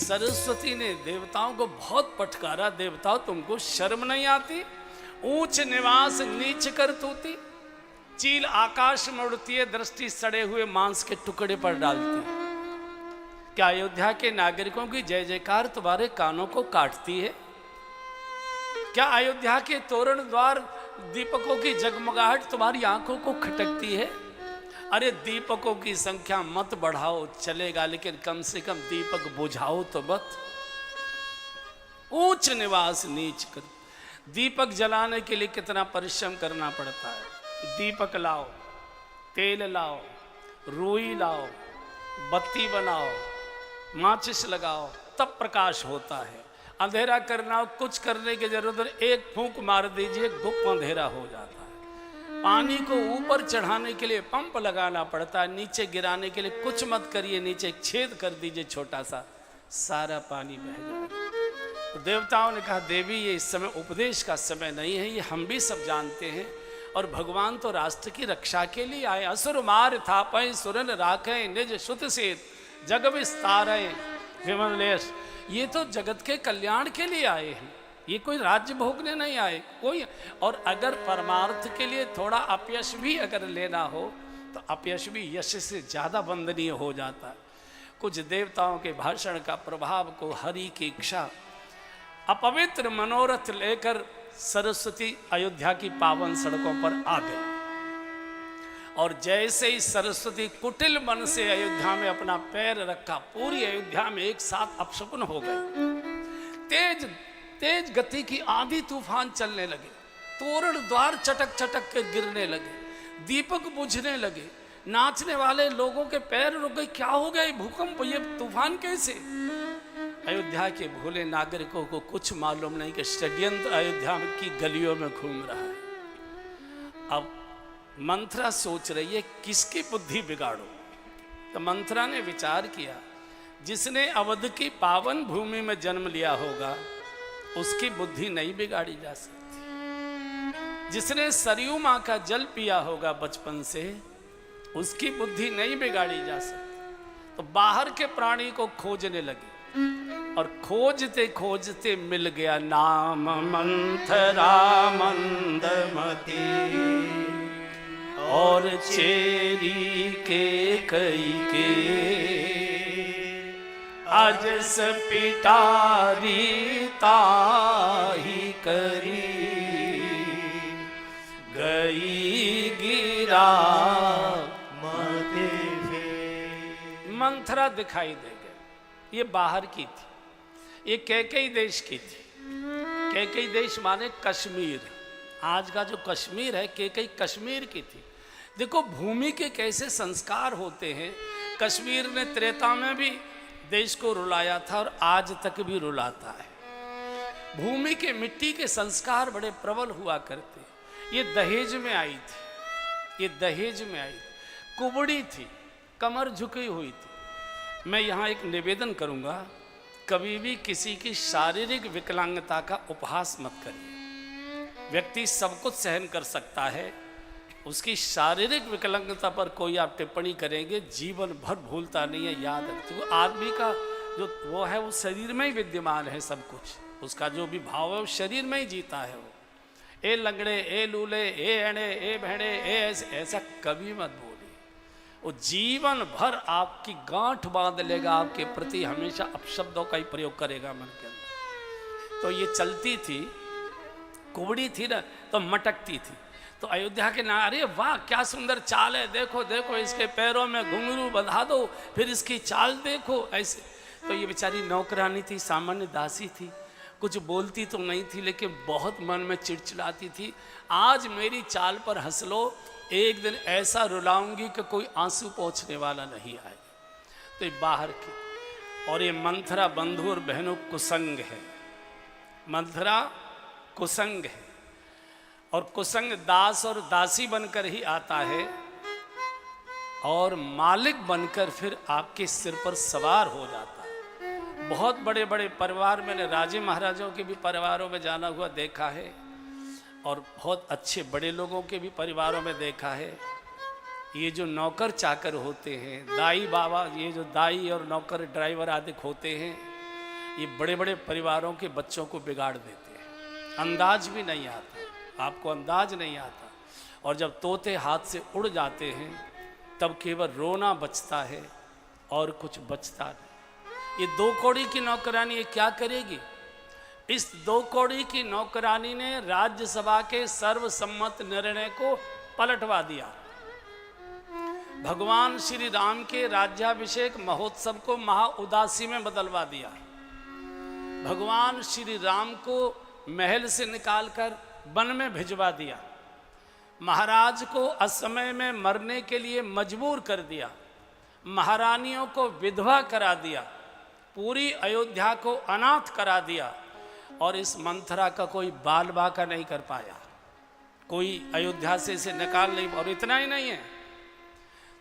सरस्वती ने देवताओं को बहुत फटकारा, देवताओं तुमको शर्म नहीं आती? ऊंच निवास नीच कर तूती। चील आकाश में उड़ती है, दृष्टि सड़े हुए मांस के टुकड़े पर डालती है। क्या अयोध्या के नागरिकों की जय जयकार तुम्हारे कानों को काटती है? क्या अयोध्या के तोरण द्वार दीपकों की जगमगाहट तुम्हारी आंखों को खटकती है? अरे दीपकों की संख्या मत बढ़ाओ चलेगा, लेकिन कम से कम दीपक बुझाओ तो मत। ऊंच निवास नीच कर। दीपक जलाने के लिए कितना परिश्रम करना पड़ता है। दीपक लाओ, तेल लाओ, रुई लाओ, बत्ती बनाओ, माचिस लगाओ, तब प्रकाश होता है। अंधेरा करना हो, कुछ करने की जरूरत नहीं, एक फूंक मार दीजिए, गुप्त अंधेरा हो जाता है। पानी को ऊपर चढ़ाने के लिए पंप लगाना पड़ता है, नीचे गिराने के लिए कुछ मत करिए, नीचे एक छेद कर दीजिए छोटा सा, सारा पानी बह जाएगा। तो देवताओं ने कहा देवी ये इस समय उपदेश का समय नहीं है, ये हम भी सब जानते हैं, और भगवान तो राष्ट्र की रक्षा के लिए आए। असुर मार थापय सुरन राखें निज सुत से जग विस्तारें विमलेश। ये तो जगत के कल्याण के लिए आए हैं, ये कोई राज्य भोगने नहीं आए कोई। और अगर परमार्थ के लिए थोड़ा अपयश भी अगर लेना हो तो अपयश भी यश से ज़्यादा वंदनीय हो जाता है। कुछ देवताओं के भाषण का प्रभाव को हरि की इच्छा, अपवित्र मनोरथ लेकर सरस्वती अयोध्या की पावन सड़कों पर आ गई। और जैसे ही सरस्वती कुटिल मन से अयोध्या में अपना पैर रखा, पूरी अयोध्या में एक साथ अपशकुन हो गए। तेज तेज गति की आंधी तूफान चलने लगे, तोरण द्वार चटक चटक के गिरने लगे, दीपक बुझने लगे, नाचने वाले लोगों के पैर रुक गए। क्या हो गया, भूकंप, ये तूफान कैसे? अयोध्या के भोले नागरिकों को कुछ मालूम नहीं कि षड्यंत्र अयोध्या की गलियों में घूम रहा है। अब मंथरा सोच रही है किसकी बुद्धि बिगाड़ो। तो मंथरा ने विचार किया, जिसने अवध की पावन भूमि में जन्म लिया होगा उसकी बुद्धि नहीं बिगाड़ी जा सकती। जिसने सरयू माँ का जल पिया होगा बचपन से उसकी बुद्धि नहीं बिगाड़ी जा सकती। तो बाहर के प्राणी को खोजने लगे, और खोजते खोजते मिल गया नाम मंथरा मंदमती और चेरी के कई के अजस पिटारी ताही करी गई गिरा मते। मंथरा दिखाई दे गई। ये बाहर की थी, ये कैकेयी देश की थी। कैकेयी देश माने कश्मीर। आज का जो कश्मीर है कैकेयी कश्मीर की थी। देखो भूमि के कैसे संस्कार होते हैं। कश्मीर ने त्रेता में भी देश को रुलाया था और आज तक भी रुलाता है। भूमि के मिट्टी के संस्कार बड़े प्रबल हुआ करते। ये दहेज में आई थी, ये दहेज में आई थी। कुबड़ी थी, कमर झुकी हुई थी। मैं यहाँ एक निवेदन करूँगा, कभी भी किसी की शारीरिक विकलांगता का उपहास मत करिए। व्यक्ति सब कुछ सहन कर सकता है, उसकी शारीरिक विकलांगता पर कोई आप टिप्पणी करेंगे जीवन भर भूलता नहीं है। याद रखिए आदमी का जो वो है वो शरीर में ही विद्यमान है, सब कुछ उसका जो भी भाव है वो शरीर में ही जीता है। वो ए लंगड़े, ए लूले, ए अणे, ए भेड़े, ए ऐसा कभी मत बोलिए। वो जीवन भर आपकी गांठ बांध लेगा, आपके प्रति हमेशा अपशब्दों का ही प्रयोग करेगा मन के अंदर। तो ये चलती थी, कुबड़ी थी ना, तो मटकती थी। तो अयोध्या के ना, अरे वाह क्या सुंदर चाल है, देखो देखो इसके पैरों में घुंघरू बंधा दो, फिर इसकी चाल देखो ऐसे। तो ये बेचारी नौकरानी थी, सामान्य दासी थी, कुछ बोलती तो नहीं थी लेकिन बहुत मन में चिड़चिड़ाती थी। आज मेरी चाल पर हंस लो, एक दिन ऐसा रुलाऊंगी कि कोई आंसू पोंछने वाला नहीं आएगा। तो ये बाहर की, और ये मंथरा बंधु और बहनों कुसंग है। मंथरा कुसंग है, और कुसंग दास और दासी बनकर ही आता है, और मालिक बनकर फिर आपके सिर पर सवार हो जाता है। बहुत बड़े बड़े परिवार, मैंने राजे महाराजाओं के भी परिवारों में जाना हुआ देखा है, और बहुत अच्छे बड़े लोगों के भी परिवारों में देखा है। ये जो नौकर चाकर होते हैं, दाई बाबा, ये जो दाई और नौकर ड्राइवर आदि होते हैं, ये बड़े बड़े परिवारों के बच्चों को बिगाड़ देते हैं। अंदाज भी नहीं आता, आपको अंदाज नहीं आता। और जब तोते हाथ से उड़ जाते हैं तब केवल रोना बचता है और कुछ बचता नहीं। ये 2 कौड़ी की नौकरानी ये क्या करेगी? इस 2 कौड़ी की नौकरानी ने राज्यसभा के सर्वसम्मत निर्णय को पलटवा दिया। भगवान श्री राम के राज्याभिषेक महोत्सव को महा उदासी में बदलवा दिया। भगवान श्री राम को महल से निकालकर वन में भिजवा दिया। महाराज को असमय में मरने के लिए मजबूर कर दिया। महारानियों को विधवा करा दिया। पूरी अयोध्या को अनाथ करा दिया। और इस मंथरा का कोई बाल बाका नहीं कर पाया, कोई अयोध्या से इसे निकाल नहीं। और इतना ही नहीं है,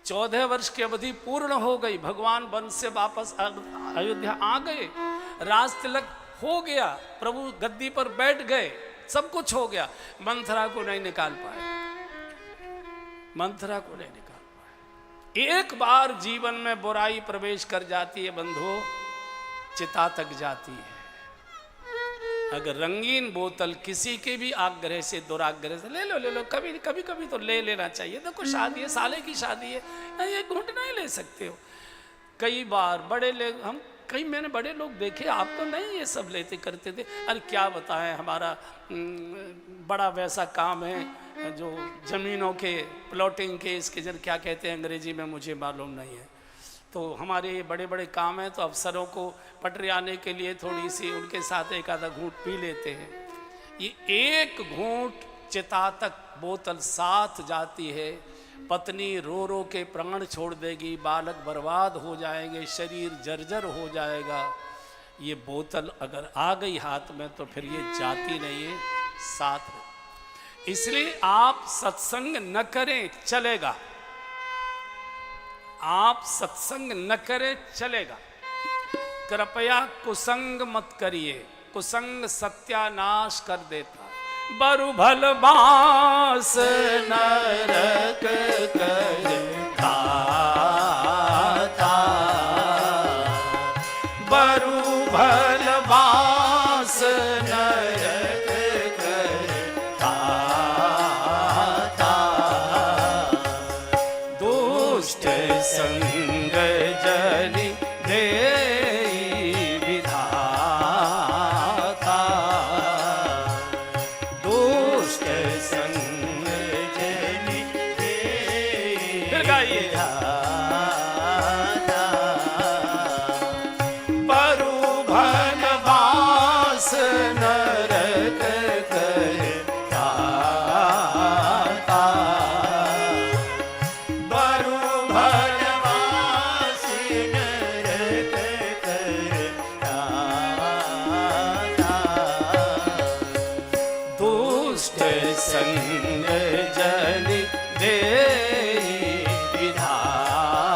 14 वर्ष की अवधि पूर्ण हो गई, भगवान वन से वापस अयोध्या आ गए, राज तिलक हो गया, प्रभु गद्दी पर बैठ गए, सब कुछ हो गया, मंथरा को नहीं निकाल पाए। मंथरा को नहीं निकाल पाए। एक बार जीवन में बुराई प्रवेश कर जाती है बंधुओं, चिता तक जाती है। अगर रंगीन बोतल किसी के भी आग्रह से, दुराग्रह से ले लो, कभी कभी तो ले लेना चाहिए। देखो शादी है, साले की शादी है, ये घूंट नहीं ले सकते हो। कई बार मैंने बड़े लोग देखे, आप तो नहीं ये सब लेते करते थे। अरे क्या बताएं, हमारा बड़ा वैसा काम है जो ज़मीनों के प्लॉटिंग के, इसके जन क्या कहते हैं अंग्रेजी में मुझे मालूम नहीं है। तो हमारे बड़े बड़े काम हैं, तो अफसरों को पटरी आने के लिए थोड़ी सी उनके साथ एक आधा घूंट पी लेते हैं। ये एक घूंट चिता तक बोतल साथ जाती है, पत्नी रो रो के प्राण छोड़ देगी, बालक बर्बाद हो जाएंगे, शरीर जर्जर हो जाएगा। ये बोतल अगर आ गई हाथ में तो फिर ये जाती नहीं है, साथ। इसलिए आप सत्संग न करें चलेगा, आप सत्संग न करें चलेगा। कृपया कुसंग मत करिए, कुसंग सत्यानाश कर देता। बरु भल बास नरक करता, बरु भल बास नरक करता, दुष्ट संग जनि दे विधाता, दुष्ट संग जनि दे विधाता, बरु भल बास नरक करता, बरु भल बास नरक करता, दुष्ट संग जनि दे विधाता,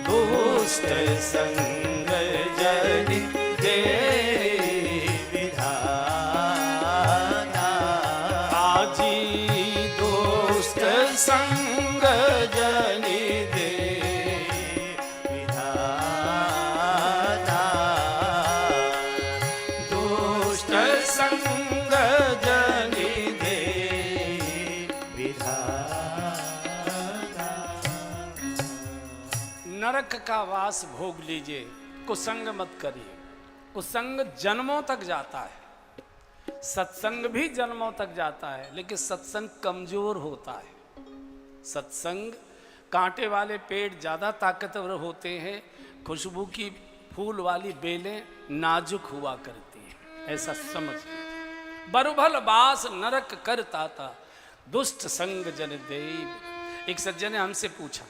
दुष्ट संग जनि दे विधाता, आजी दुष्ट संग जनि दे विधाता, दुष्ट संग जनि दे विधाता। नरक का वास भोग लीजिए, कुसंग मत करिए। कुसंग जन्मों तक जाता है, सत्संग भी जन्मों तक जाता है, लेकिन सत्संग कमजोर होता है। सत्संग, कांटे वाले पेड़ ज़्यादा ताकतवर होते हैं, खुशबू की फूल वाली बेलें नाजुक हुआ करती हैं, ऐसा समझ। बरुभल बास नरक करता था, दुष्ट संग जन देव। एक सज्जन ने हमसे पूछा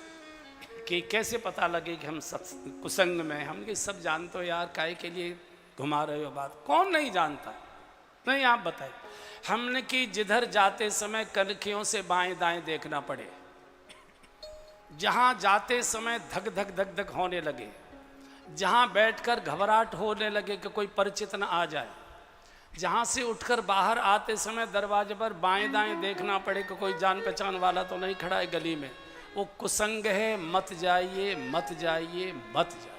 कि कैसे पता लगे कि हम कुसंग में। हम ये सब जानते हो यार, काहे के लिए घुमा रहे हो बात? कौन नहीं जानता? नहीं, आप बताइए। हमने कि जिधर जाते समय कनखियों से बाएं दाएं देखना पड़े, जहां जाते समय धक धक धक धक होने लगे, जहां बैठकर घबराहट होने लगे कि कोई परिचित न आ जाए, जहां से उठकर बाहर आते समय दरवाजे पर बाएं दाएं देखना पड़े कि कोई जान पहचान वाला तो नहीं खड़ा है गली में, वो कुसंग है। मत जाइए, मत जाइए, मत जाइए।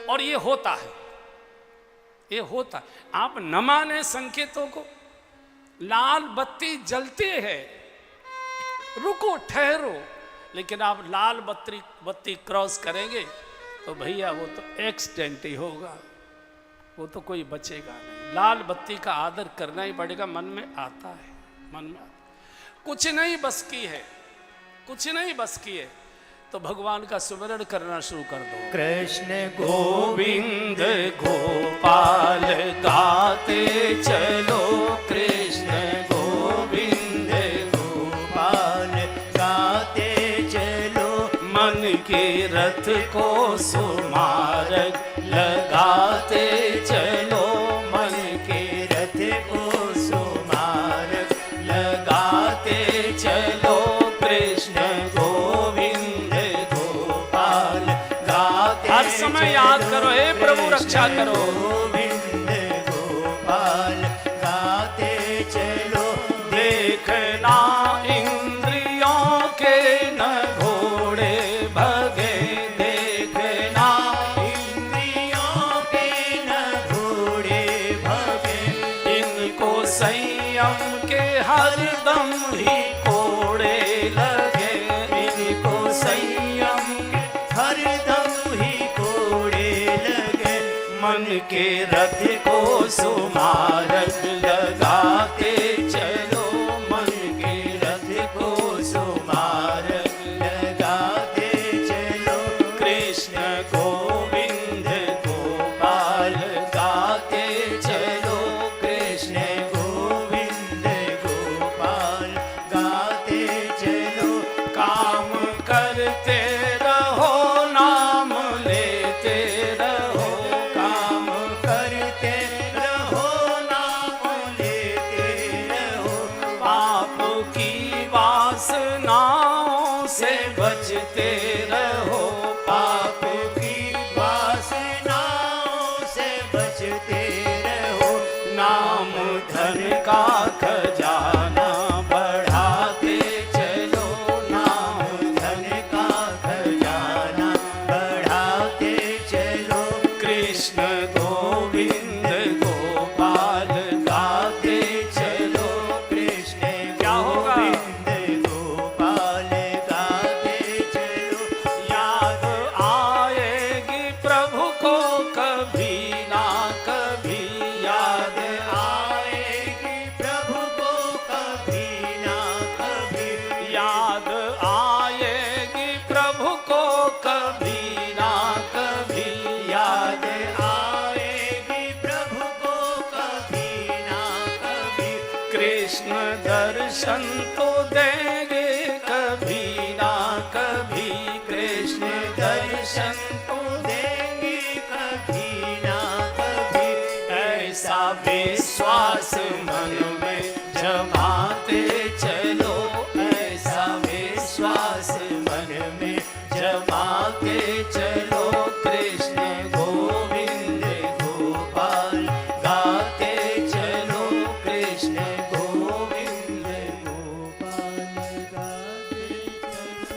और ये होता है, ये होता है। आप न माने संकेतों को, लाल बत्ती जलती है, रुको ठहरो, लेकिन आप लाल बत्ती क्रॉस करेंगे तो भैया वो तो एक्सीडेंट ही होगा, वो तो कोई बचेगा नहीं। लाल बत्ती का आदर करना ही पड़ेगा। मन में आता है, मन में आता। कुछ नहीं बस की है, कुछ नहीं बस की है तो भगवान का सुमिरन करना शुरू कर दो। कृष्ण गोविंद गोपाल गाते चलो, कृष्ण गोविंद गोपाल गाते चलो, मन के रथ को सुमार्ग लगाते चलो, मन के रथ को सुमार्ग लगाते चलो, कृष्ण हर समय याद करो, हे प्रभु रक्षा करो। गोविंद गोपाल गाते चलो, देखना इंद्रियों के न घोड़े भगे, देखना इंद्रियों के न घोड़े भगे, इनको संयम के हरदम ही कोड़े लगे, इनको संयम के हरदम ही कोड़े लगे, मन के रथ को सुमार्ग लगाते चलो, मन के रथ को सुमार्ग लगाते चलो, कृष्ण गोविंद गोपाल गाते चलो, कृष्ण गोविंद गोपाल गाते चलो, काम करते रहो, नाम लेते रहो, काम करते रहो, नाम लेते रहो, पाप की वासनाओं से बचते रहो, पाप की वासनाओं से बचते रहो, नाम धन का खजाना बढ़ाते चलो, नाम धन का खजाना बढ़ाते चलो, कृष्ण गोविंद गोपाल गाते चलो, कृष्ण क्या होगा? गोविंद गोपाल गाते चलो, याद आएगी प्रभु को कभी ना कभी, याद आएगी प्रभु को कभी ना कभी, याद आएगी प्रभु को कभी ना कभी, याद आएगी प्रभु को कभी ना कभी, कृष्ण दर्शन तो देंगे कभी ना कभी, कृष्ण दर्शन तो देंगे कभी ना कभी, ऐसा विश्वास मन में जमाते चलो, ऐसा विश्वास मन में जमाते चलो, कृष्ण गोविंद गोपाल गाते चलो, कृष्ण गोविंद गोपाल गाते चलो।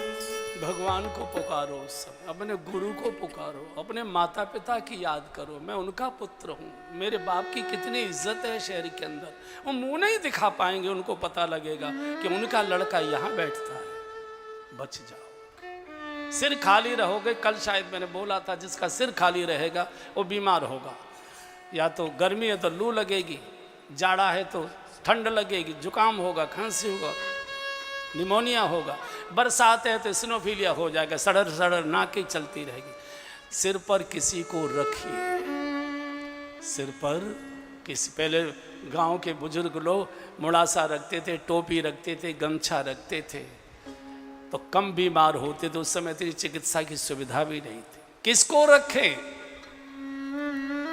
भगवान को पुकारो, उस समय अपने गुरु को पुकारो, अपने माता पिता की याद करो। मैं उनका पुत्र हूँ, मेरे बाप की कितनी इज्जत है शहर के अंदर। वो मुंह नहीं दिखा पाएंगे, उनको पता लगेगा कि उनका लड़का यहाँ बैठता है। बच जाओ, सिर खाली रहोगे। कल शायद मैंने बोला था, जिसका सिर खाली रहेगा वो बीमार होगा। या तो गर्मी है तो लू लगेगी, जाड़ा है तो ठंड लगेगी, जुकाम होगा, खांसी होगा, निमोनिया होगा, बरसात है तो स्नोफीलिया हो जाएगा, सड़र सड़र नाकें चलती रहेगी। सिर पर किसी को रखिए, सिर पर किसी, पहले गांव के बुजुर्ग लोग मुड़ासा रखते थे, टोपी रखते थे, गमछा रखते थे, तो कम बीमार होते थे। उस समय इतनी चिकित्सा की सुविधा भी नहीं थी। किसको रखें?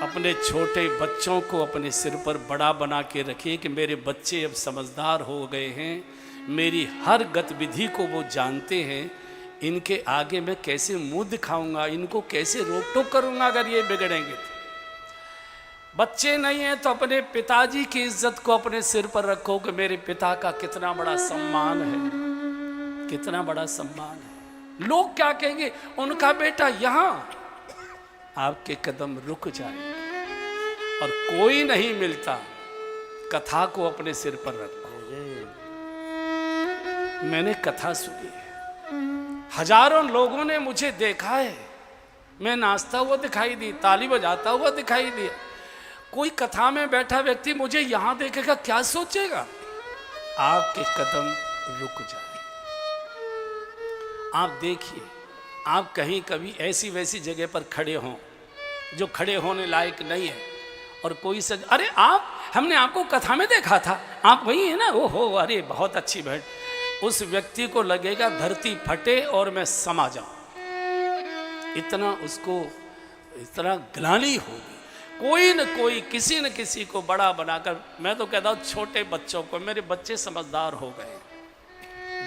अपने छोटे बच्चों को अपने सिर पर बड़ा बना के रखिए कि मेरे बच्चे अब समझदार हो गए हैं, मेरी हर गतिविधि को वो जानते हैं, इनके आगे मैं कैसे मुंह दिखाऊंगा, इनको कैसे रोक टोक करूंगा अगर ये बिगड़ेंगे तो। बच्चे नहीं हैं तो अपने पिताजी की इज्जत को अपने सिर पर रखो कि मेरे पिता का कितना बड़ा सम्मान है, कितना बड़ा सम्मान है। लोग क्या कहेंगे, उनका बेटा यहाँ, आपके कदम रुक जाए और कोई नहीं मिलता, कथा को अपने सिर पर रखो। मैंने कथा सुनी है, हजारों लोगों ने मुझे देखा है, मैं नाचता हुआ दिखाई दी, ताली बजाता हुआ दिखाई दिया। कोई कथा में बैठा व्यक्ति मुझे यहां देखेगा, क्या सोचेगा? आपके कदम रुक जाए। आप देखिए, आप कहीं कभी ऐसी वैसी जगह पर खड़े हों जो खड़े होने लायक नहीं है, और कोई सज, अरे आप, हमने आपको कथा में देखा था, आप वही है ना, ओहो अरे बहुत अच्छी भेंट। उस व्यक्ति को लगेगा धरती फटे और मैं समा जाऊं, इतना उसको, इतना ग्लानि होगी। कोई न कोई किसी न किसी को बड़ा बनाकर, मैं तो कहता हूँ छोटे बच्चों को, मेरे बच्चे समझदार हो गए,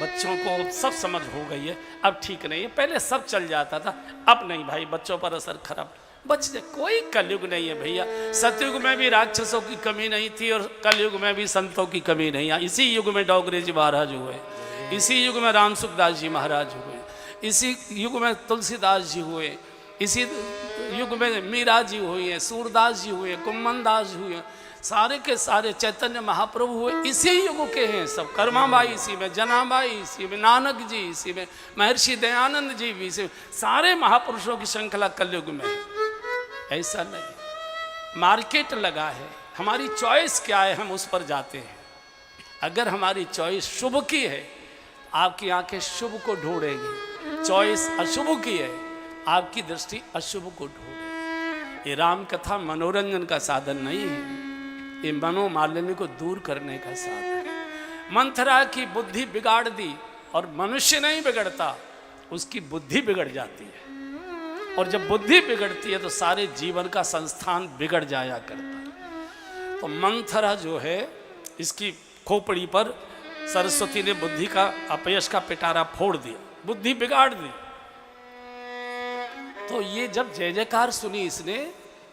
बच्चों को सब समझ हो गई है, अब ठीक नहीं है। पहले सब चल जाता था, अब नहीं भाई, बच्चों पर असर खराब। बच्चे, कोई कलयुग नहीं है भैया। सतयुग में भी राक्षसों की कमी नहीं थी और कलयुग में भी संतों की कमी नहीं है। इसी युग में डोगरे जी महाराज हुए, इसी युग में राम सुखदास जी महाराज हुए, इसी युग में तुलसीदास जी हुए, इसी युग में मीरा जी हुई है, सूरदास जी हुए, कुम्मन दास जी हुए, सारे के सारे चैतन्य महाप्रभु हुए, इसी युग के हैं सब। कर्माबाई इसी में, जनाबाई इसी में, नानक जी इसी में, महर्षि दयानंद जी भी इसी में, सारे महापुरुषों की श्रृंखला कलयुग में है। ऐसा नहीं, मार्केट लगा है, हमारी चॉइस क्या है, हम उस पर जाते हैं। अगर हमारी चॉइस शुभ की है, आपकी आंखें शुभ को ढूंढेंगी। चॉइस अशुभ की है, आपकी दृष्टि अशुभ को ढूंढेगी। ये राम कथा मनोरंजन का साधन नहीं है, ये मनोमालिन्य को दूर करने का साधन है। मंथरा की बुद्धि बिगाड़ दी, और मनुष्य नहीं बिगड़ता, उसकी बुद्धि बिगड़ जाती है, और जब बुद्धि बिगड़ती है तो सारे जीवन का संस्थान बिगड़ जाया करता है। तो मंथरा जो है, इसकी खोपड़ी पर सरस्वती ने बुद्धि का, अपयश का पिटारा फोड़ दिया, बुद्धि बिगाड़ दी। तो ये जब जय जयकार सुनी इसने,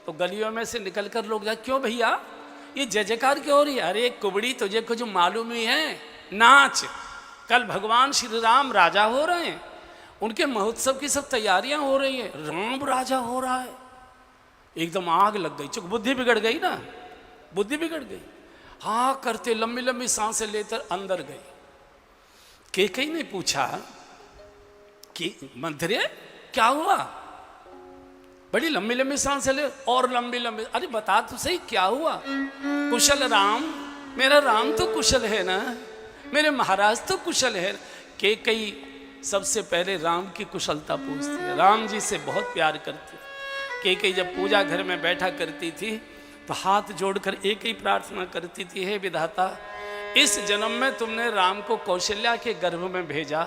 तो गलियों में से निकलकर लोग जाए, क्यों भैया ये जय जयकार क्यों हो रही है? अरे कुबड़ी, तुझे कुछ मालूम ही है, नाच, कल भगवान श्री राम राजा हो रहे हैं, उनके महोत्सव की सब तैयारियां हो रही हैं, राम राजा हो रहा है। एकदम आग लग गई, चूंकि बुद्धि बिगड़ गई ना, बुद्धि बिगड़ गई। हाँ करते लंबी लंबी सांसें लेकर अंदर गई। कैकेयी ने पूछा कि मंथरे क्या हुआ? बड़ी लंबी लंबी सांसें ले, और लंबी लंबी, अरे बता तो सही क्या हुआ? कुशल राम, मेरा राम तो कुशल है ना, मेरे महाराज तो कुशल है। कैकेयी सबसे पहले राम की कुशलता पूछती है, राम जी से बहुत प्यार करती है। कैकेयी जब पूजा घर में बैठा करती थी तो हाथ जोड़कर एक ही प्रार्थना करती थी, हे विधाता, इस जन्म में तुमने राम को कौशल्या के गर्भ में भेजा,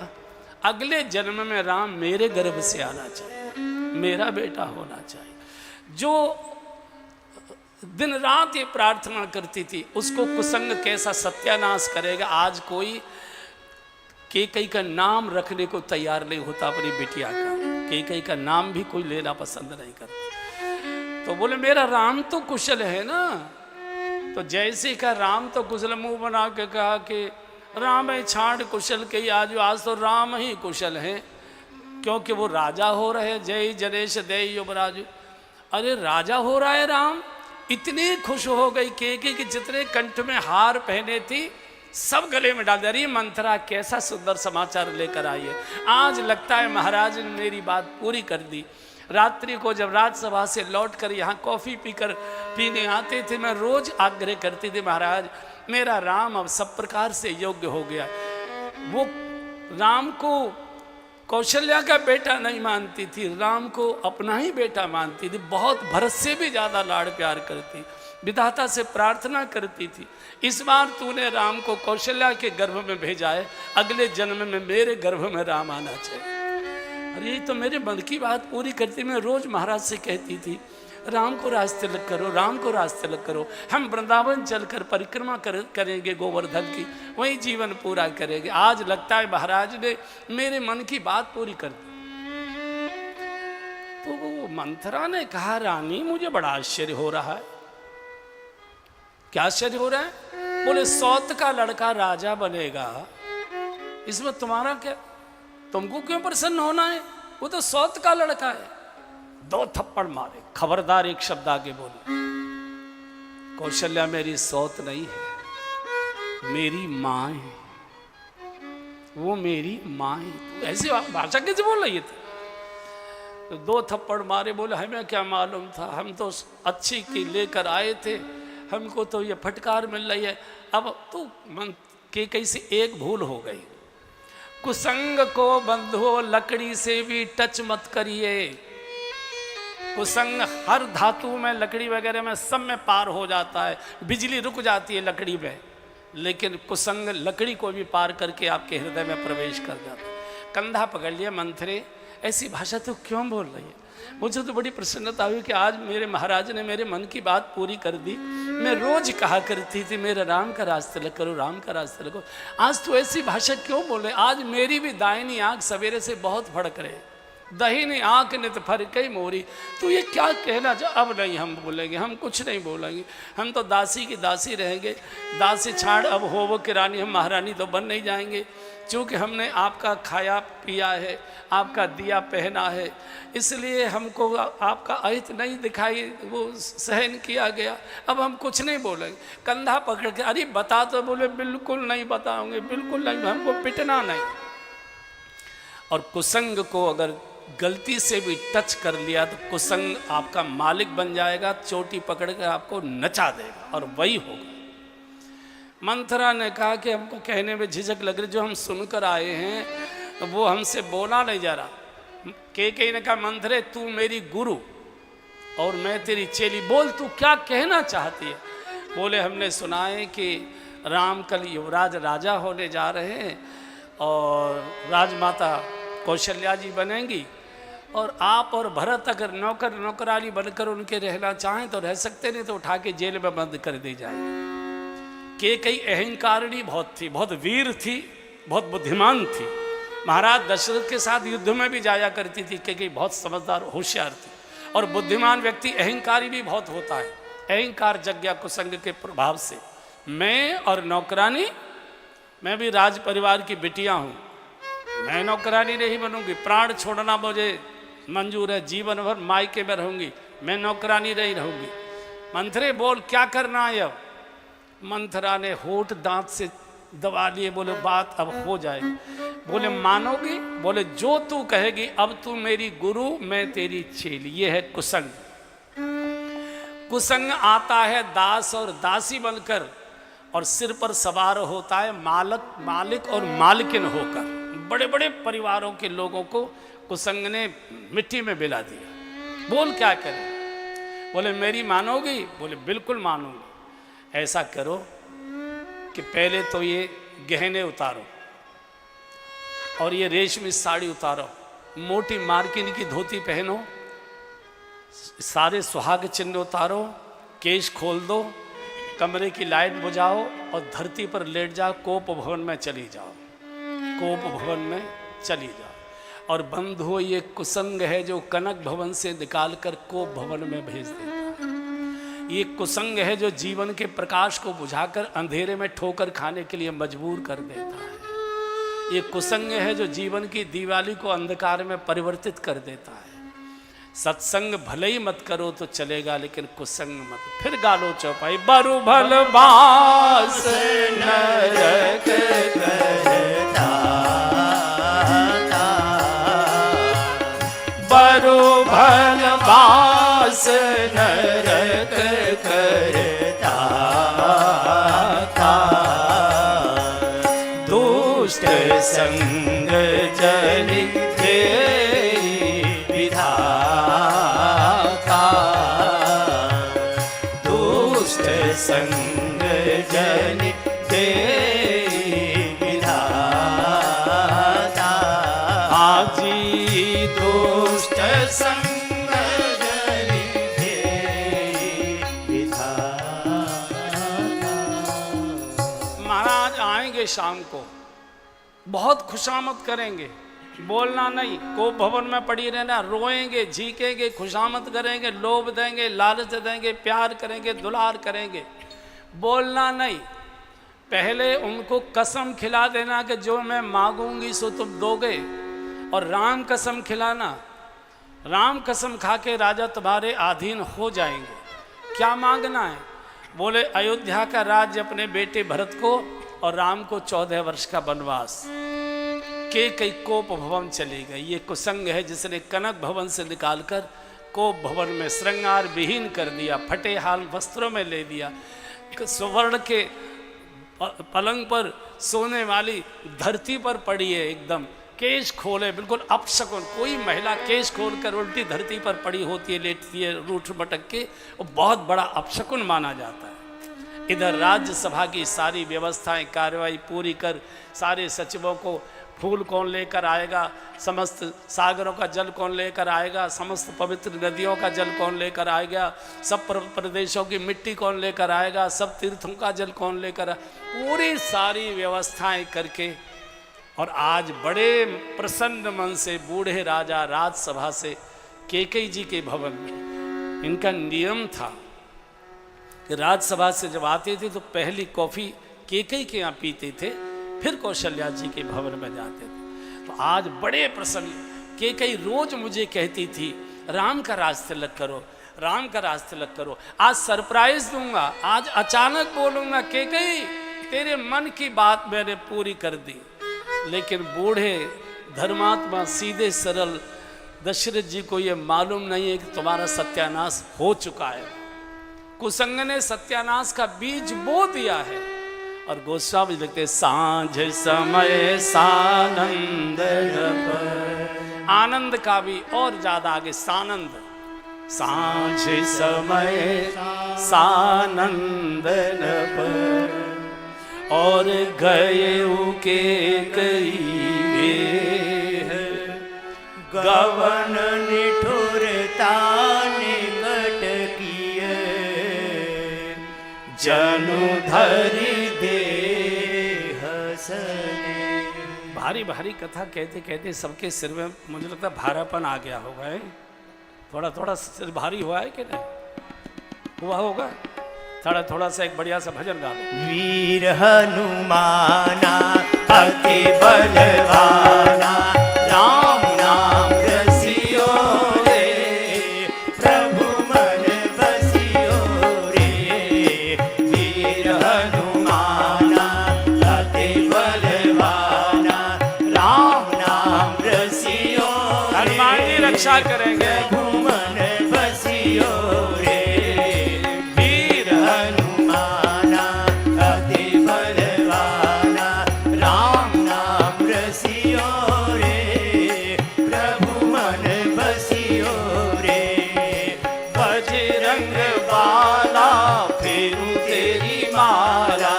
अगले जन्म में राम मेरे गर्भ से आना चाहिए, मेरा बेटा होना चाहिए। जो दिन रात ये प्रार्थना करती थी, उसको कुसंग कैसा सत्यानाश करेगा। आज कोई कैकेयी का नाम रखने को तैयार नहीं होता अपनी बिटिया का, कैकेयी का नाम भी कोई लेना पसंद नहीं करता। तो बोले मेरा राम तो कुशल है ना। तो जैसे का राम तो कुशल, मुंह बना के कहा कि राम है छाड़ कुशल के, आज तो राम ही कुशल है, क्योंकि वो राजा हो रहे, जय जनेश दे युवराज। अरे राजा हो रहा है राम। इतनी खुश हो गई कैकेयी कि जितने कंठ में हार पहने थी सब गले में डाल दे रही। मंथरा कैसा सुंदर समाचार लेकर आई है, आज लगता है महाराज ने मेरी बात पूरी कर दी। रात्रि को जब राजसभा से लौटकर यहाँ कॉफ़ी पीने आते थे, मैं रोज आग्रह करती थी, महाराज मेरा राम अब सब प्रकार से योग्य हो गया। वो राम को कौशल्या का बेटा नहीं मानती थी, राम को अपना ही बेटा मानती थी, बहुत भरत से भी ज़्यादा लाड़ प्यार करती, विधाता से प्रार्थना करती थी, इस बार तूने राम को कौशल्या के गर्भ में भेजा है, अगले जन्म में मेरे गर्भ में राम आना चाहिए। अरे तो मेरे मन की बात पूरी करती। मैं रोज महाराज से कहती थी, राम को राज तिलक करो, राम को राज तिलक करो, हम वृंदावन चलकर परिक्रमा करेंगे गोवर्धन की, वही जीवन पूरा करेंगे। आज लगता है महाराज ने मेरे मन की बात पूरी कर दी। तो वो मंथरा ने कहा, रानी मुझे बड़ा आश्चर्य हो रहा है। क्या आश्चर्य हो रहा है? बोले सौत का लड़का राजा बनेगा, इसमें तुम्हारा क्या, तुमको क्यों प्रसन्न होना है? वो तो सौत का लड़का है, 2 थप्पड़ मारे, खबरदार एक शब्द आगे बोले। कौशल्या मेरी सौत नहीं है, मेरी माँ है, वो मेरी माँ है। तू ऐसी भाषा कैसे बोल रही थी? तो 2 थप्पड़ मारे, बोले हमें क्या मालूम था, हम तो अच्छी की लेकर आए थे, हमको तो ये फटकार मिल रही है। अब तो मन के कैसे एक भूल हो गई। कुसंग को बंधो लकड़ी से भी टच मत करिए। कुसंग हर धातु में, लकड़ी वगैरह में, सब में पार हो जाता है, बिजली रुक जाती है लकड़ी में, लेकिन कुसंग लकड़ी को भी पार करके आपके हृदय में प्रवेश कर जाता है। कंधा पकड़ लिया, मंथरे ऐसी भाषा तो क्यों बोल रही है? मुझे तो बड़ी प्रसन्नता हुई कि आज मेरे महाराज ने मेरे मन की बात पूरी कर दी। मैं रोज कहा करती थी मेरा राम का रास्ता तिलक करो, राम का रास्ता तिलक करो, आज तो ऐसी भाषा क्यों बोले? आज मेरी भी दाहिनी आंख सवेरे से बहुत फड़क रहे, दहीनी आंख नित फरक मोरी। तो ये क्या कहना चाह? अब नहीं हम बोलेंगे, हम कुछ नहीं बोलेंगे, हम तो दासी की दासी रहेंगे। दासी छाड़ अब हो वो कि रानी, हम महारानी तो बन नहीं जाएंगे। चूँकि हमने आपका खाया पिया है, आपका दिया पहना है, इसलिए हमको आपका अहित नहीं दिखाई, वो सहन किया गया। अब हम कुछ नहीं बोलेंगे। कंधा पकड़ के अरे बता, तो बोले बिल्कुल नहीं बताओगे, बिल्कुल नहीं, हमको पिटना नहीं। और कुसंग को अगर गलती से भी टच कर लिया तो कुसंग आपका मालिक बन जाएगा, चोटी पकड़ कर आपको नचा देगा, और वही होगा। मंथरा ने कहा कि हमको कहने में झिझक लग रही, जो हम सुनकर आए हैं वो हमसे बोला नहीं जा रहा। केकई ने कहा मंथरे तू मेरी गुरु और मैं तेरी चेली, बोल तू क्या कहना चाहती है? बोले हमने सुना है कि राम कल युवराज राजा होने जा रहे हैं और राजमाता कौशल्या जी बनेंगी, और आप और भरत अगर नौकर नौकरानी बनकर उनके रहना चाहें तो रह सकते, नहीं तो उठा के जेल में बंद कर दी जाएगी। केकई अहंकारिणी बहुत थी, बहुत वीर थी, बहुत बुद्धिमान थी। महाराज दशरथ के साथ युद्ध में भी जाया करती थी। केकई बहुत समझदार होशियार थी, और बुद्धिमान व्यक्ति अहंकारी भी बहुत होता है। अहंकार जग गया कुसंग के प्रभाव से। मैं और नौकरानी, मैं भी राज परिवार की बिटिया हूँ, मैं नौकरानी नहीं बनूंगी। प्राण छोड़ना मुझे मंजूर है, जीवन भर मायके में रहूंगी, मैं नौकरानी नहीं रहूंगी। मंथरे बोल क्या करना है अब? मंथरा ने होठ दांत से दबा लिए, बोले बात अब हो जाएगी। बोले मानोगी? बोले जो तू कहेगी, अब तू मेरी गुरु, मैं तेरी चेली। ये है कुसंग। कुसंग आता है दास और दासी बनकर, और सिर पर सवार होता है मालिक और मालकिन होकर। बड़े बड़े परिवारों के लोगों को कुसंग ने मिट्टी में मिला दिया। बोल क्या करें? बोले मेरी मानोगी? बोले बिल्कुल मानूंगी। ऐसा करो कि पहले तो ये गहने उतारो और ये रेशमी साड़ी उतारो, मोटी मार्किन की धोती पहनो, सारे सुहाग चिन्ह उतारो, केश खोल दो, कमरे की लाइट बुझाओ और धरती पर लेट जाओ। कोप भवन में चली जाओ, कोप भवन में चली जाओ। और बंधु ये कुसंग है जो कनक भवन से निकाल कर कोप भवन में भेज देता है। ये कुसंग है जो जीवन के प्रकाश को बुझाकर अंधेरे में ठोकर खाने के लिए मजबूर कर देता है। ये कुसंग है जो जीवन की दिवाली को अंधकार में परिवर्तित कर देता है। सत्संग भले ही मत करो तो चलेगा, लेकिन कुसंग मत। फिर गालो चौपाई, बरु भल बास नरक करता, बरु भल बास नरक करता, दुष्ट संग जनि संग जन दे विधाता, आजी दुष्ट संग जन दे विधाता। महाराज आएंगे शाम को, बहुत खुशामद करेंगे, बोलना नहीं, कोप भवन में पड़ी रहना, रोएंगे, झीकेंगे, खुशामद करेंगे, लोभ देंगे, लालच देंगे, प्यार करेंगे, दुलार करेंगे, बोलना नहीं। पहले उनको कसम खिला देना कि जो मैं मांगूंगी सो तुम दोगे, और राम कसम खिलाना राम कसम खा के राजा तुम्हारे अधीन हो जाएंगे, क्या मांगना है? बोले अयोध्या का राज्य अपने बेटे भरत को और राम को 14 वर्ष का वनवास। के कई कोप भवन चली गई। ये कुसंग है जिसने कनक भवन से निकालकर कोप भवन में श्रृंगार विहीन कर दिया, फटे हाल वस्त्रों में ले दिया, सुवर्ण के पलंग पर सोने वाली धरती पर पड़ी है, एकदम केश खोले, बिल्कुल अपशकुन। कोई महिला केश खोल कर उल्टी धरती पर पड़ी होती है, लेटती है रूठ मटक के, वो बहुत बड़ा अपशकुन माना जाता है। इधर राज्यसभा की सारी व्यवस्थाएं कार्रवाई पूरी कर, सारे सचिवों को फूल कौन लेकर आएगा, समस्त सागरों का जल कौन लेकर आएगा, समस्त पवित्र नदियों का जल कौन लेकर आएगा, सब प्रदेशों की मिट्टी कौन लेकर आएगा, सब तीर्थों का जल कौन लेकर पूरी सारी व्यवस्थाएं करके, और आज बड़े प्रसन्न मन से बूढ़े राजा राजसभा से कैकेयी जी के भवन में, इनका नियम था कि राजसभा से जब आते थे तो पहली कॉफ़ी कैकेयी के यहाँ पीते थे, फिर कौशल्या जी के भवन में जाते थे। तो आज बड़े प्रसन्न, कैकेयी रोज मुझे कहती थी राम का राज तिलक करो, राम का राज तिलक करो, आज सरप्राइज दूंगा, आज अचानक बोलूंगा कैकेयी तेरे मन की बात मैंने पूरी कर दी। लेकिन बूढ़े धर्मात्मा सीधे सरल दशरथ जी को ये मालूम नहीं है कि तुम्हारा सत्यानाश हो चुका है। कुसंग ने सत्यानाश का बीज बो दिया है। और गोस्वामी लिखते सांझ समय सानंद, आनंद का भी और ज्यादा आगे सानंद, सांझ समय सानंद और गए के कई गवन निठुरता निकट किए जनु धरि दे हसने। भारी भारी कथा कहते कहते सबके सिर में मुझे लगता है भारापन आ गया होगा है? थोड़ा थोड़ा सिर भारी हुआ है कि नहीं हुआ होगा? थोड़ा थोड़ा सा एक बढ़िया सा भजन गा लो। वीर हनुमाना अति बलवाना राम नाम रसियो रे प्रभु मन बसियो रे। वीर हनुमाना अति बलवाना राम नाम रसियो रे। हनुमान जी रक्षा करेंगे। प्रभु मन बसियो रे। वीर हनुमाना अति बलवाना राम नाम रसियो रे। प्रभु मन बसियो रे। बजरंग बाला फेरू तेरी माला।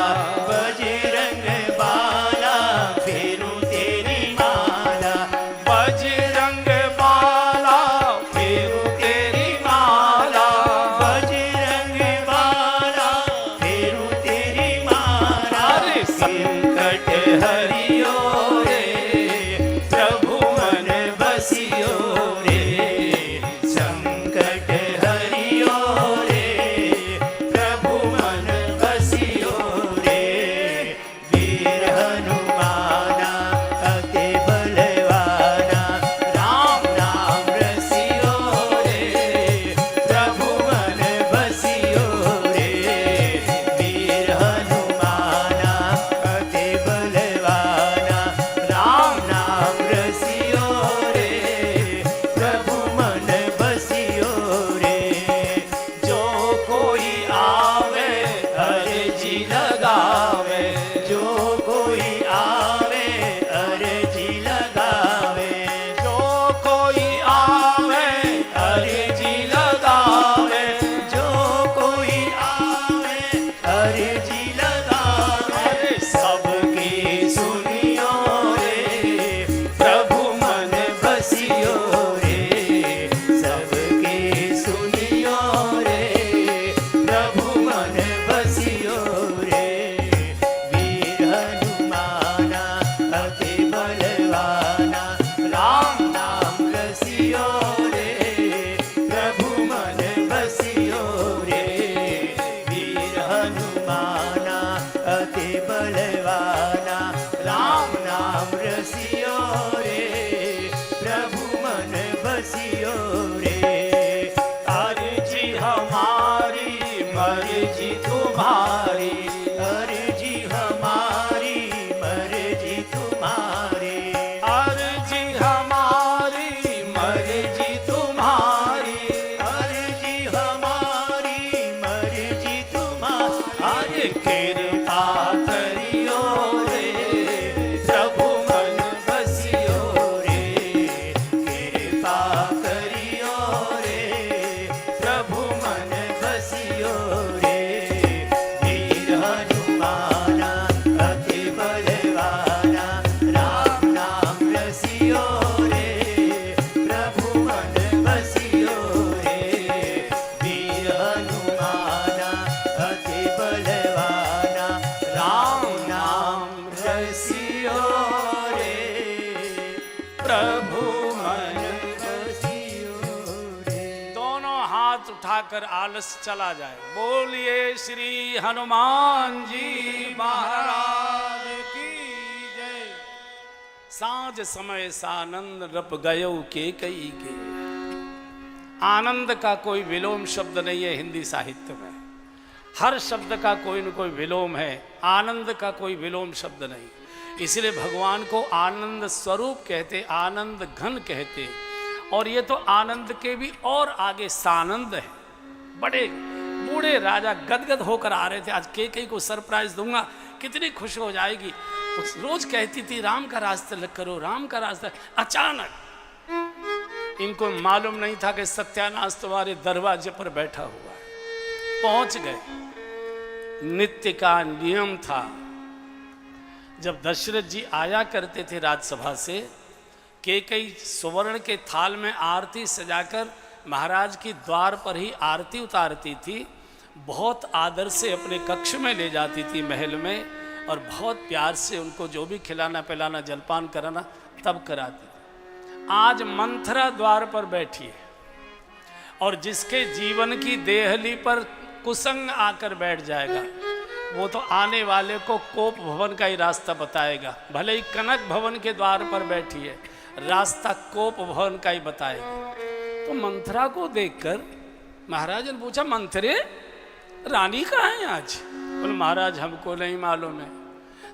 बजरंग बाला फेरू तेरी माला। बजरंग बाला फेरू तेरी माला। बजरंग बाला फेरू तेरी माला। अरे संकट हरियो रे प्रभु मन बसियो रे। संकट हरियो रे प्रभु मन बसियो रे। वीर हनुमाना अति बलवाना राम नाम रसियो रे। प्रभु मन बसियो रे। वीर हनुमाना अति बलवाना राम नाम रसियो रे। प्रभु मन बसियो रे। जो कोई आवे अर्जी लगावे। जो कोई आवे अर्जी लगावे। जो कोई आवे अर्जी लगावे। जो कोई आवे अर्जी लगावे। अरे सबकी सुनियो रे प्रभु मन बसियो रे। सबकी सुनियो रे प्रभु मन बसियो रे। वीर हनुमाना अति बलवाना राम नाम रसियो रे। प्रभु मन बसियो रे। वीर हनुमाना अति बलवाना राम नाम रसियो रे। प्रभु मन बसियो कृपा करियो रे प्रभु मन बसियो रे कृपा करियो रे प्रभु मन बसियो रे वीर हनुमाना अति बलवाना राम नाम रसियो रे प्रभु मन बसियो रे वीर हनुमाना अति बलवाना राम नाम रसियो रे प्रभु मन बसियो रे। दोनों हाथ उठाकर आलस चला जाए। बोलिए श्री हनुमान जी महाराज की जय। सांझ समय सानंद रप गयो के कई के। आनंद का कोई विलोम शब्द नहीं है हिंदी साहित्य में। हर शब्द का कोई न कोई विलोम है, आनंद का कोई विलोम शब्द नहीं। इसलिए भगवान को आनंद स्वरूप कहते, आनंद घन कहते। और ये तो आनंद के भी और आगे सानंद है। बड़े बूढ़े राजा गदगद होकर आ रहे थे। आज केकई को सरप्राइज दूंगा, कितनी खुश हो जाएगी। रोज कहती थी राम का रास्ता करो, राम का रास्ता। अचानक इनको मालूम नहीं था कि सत्यानाश तुम्हारे दरवाजे पर बैठा हुआ है। पहुंच गए। नित्य का नियम था, जब दशरथ जी आया करते थे राजसभा से, केकई सुवर्ण के थाल में आरती सजाकर महाराज की द्वार पर ही आरती उतारती थी। बहुत आदर से अपने कक्ष में ले जाती थी महल में, और बहुत प्यार से उनको जो भी खिलाना पिलाना जलपान कराना तब कराती थी। आज मंथरा द्वार पर बैठी है, और जिसके जीवन की देहली पर कुसंग आकर बैठ जाएगा, वो तो आने वाले को कोप भवन का ही रास्ता बताएगा। भले ही कनक भवन के द्वार पर बैठी है, रास्ता कोप भवन का ही बताएगा। तो मंथरा को देखकर महाराज ने पूछा, मंथरे रानी कहाँ है आज? बोले महाराज हमको नहीं मालूम है,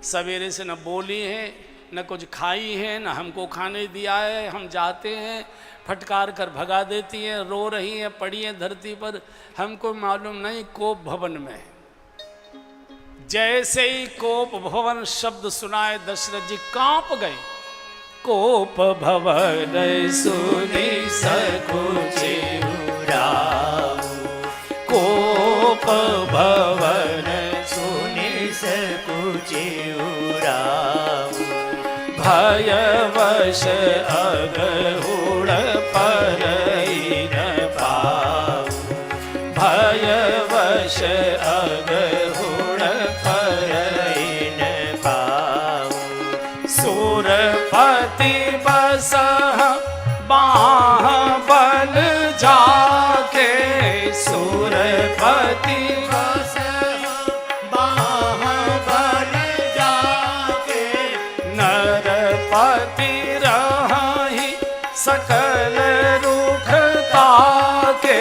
सवेरे से न बोली है न कुछ खाई है, न हमको खाने दिया है। हम जाते हैं फटकार कर भगा देती हैं, रो रही हैं, पड़ी हैं धरती पर, हमको मालूम नहीं कोप भवन में है। जैसे ही कोप भवन शब्द सुनाए दशरथ जी कांप गए। कोप भवन सुनि सकुचे उराऊ कोप भवन सुनि सकुचे उराऊ भयवश अगहुण परई न पाऊ भयवश अगहुण परई न पाऊ सुरपति बसह बाहुबल जाके सुरपति बसह बाहुबल जाके नरपति रहि सकल रुख ताके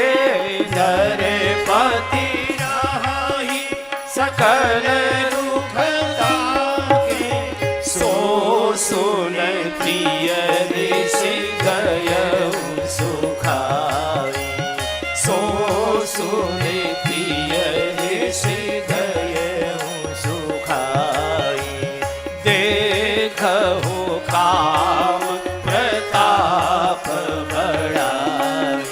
नरपति रहि सकल रुख ताके सो सुन प्रिय ऋषि गयउ सुखाई सो सुन प्रिय ऋषि गयउ सुखाई देखहु काम प्रताप बड़ाई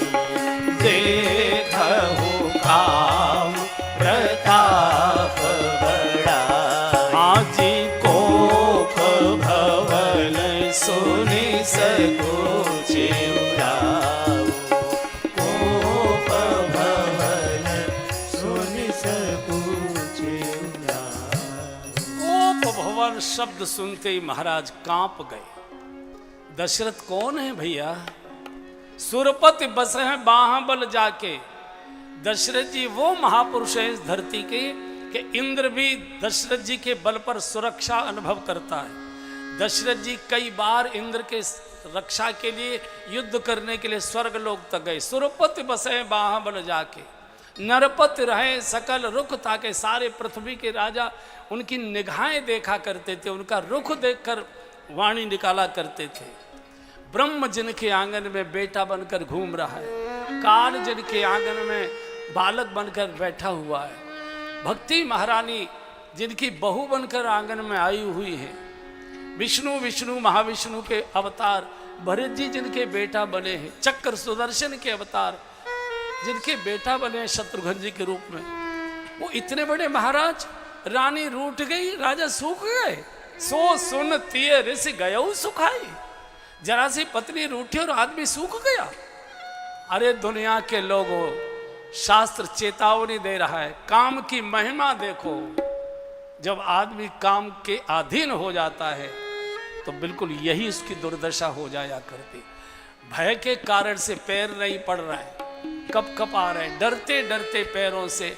देखहु काम प्रताप बड़ाई आजी कोप भवन सुनि सकुचे उराऊ कोप भवन सुनि सकुचे उराऊ। कोप भवन शब्द सुनते ही महाराज कांप गए। दशरथ कौन है भैया? सुरपति बसे हैं बाहुबल जाके। दशरथ जी वो महापुरुष हैं इस धरती के कि इंद्र भी दशरथ जी के बल पर सुरक्षा अनुभव करता है। दशरथ जी कई बार इंद्र के रक्षा के लिए युद्ध करने के लिए स्वर्ग लोक तक गए। सुरपति बसे बाहुबल जाके, नरपति रहे सकल रुख ताके। सारे पृथ्वी के राजा उनकी निगाहें देखा करते थे, उनका रुख देखकर वाणी निकाला करते थे। ब्रह्म जिनके आंगन में बेटा बनकर घूम रहा है, काल जिनके आंगन में बालक बनकर बैठा हुआ है, भक्ति महारानी जिनकी बहू बनकर आंगन में आई हुई है, विष्णु महाविष्णु के अवतार भरत जी जिनके बेटा बने हैं, चक्र सुदर्शन के अवतार जिनके बेटा बने हैं शत्रुघ्न जी के रूप में, वो इतने बड़े महाराज, रानी रूठ गई, राजा सूख गए। सो सुन तिय ऋषि गयो सुखाई। जरा सी पत्नी रूठी और आदमी सूख गया। अरे दुनिया के लोगों, शास्त्र चेतावनी दे रहा है, काम की महिमा देखो। जब आदमी काम के अधीन हो जाता है तो बिल्कुल यही उसकी दुर्दशा हो जाया करती। भय के कारण से पैर नहीं पड़ रहा है, कप आ रहे हैं, डरते डरते पैरों से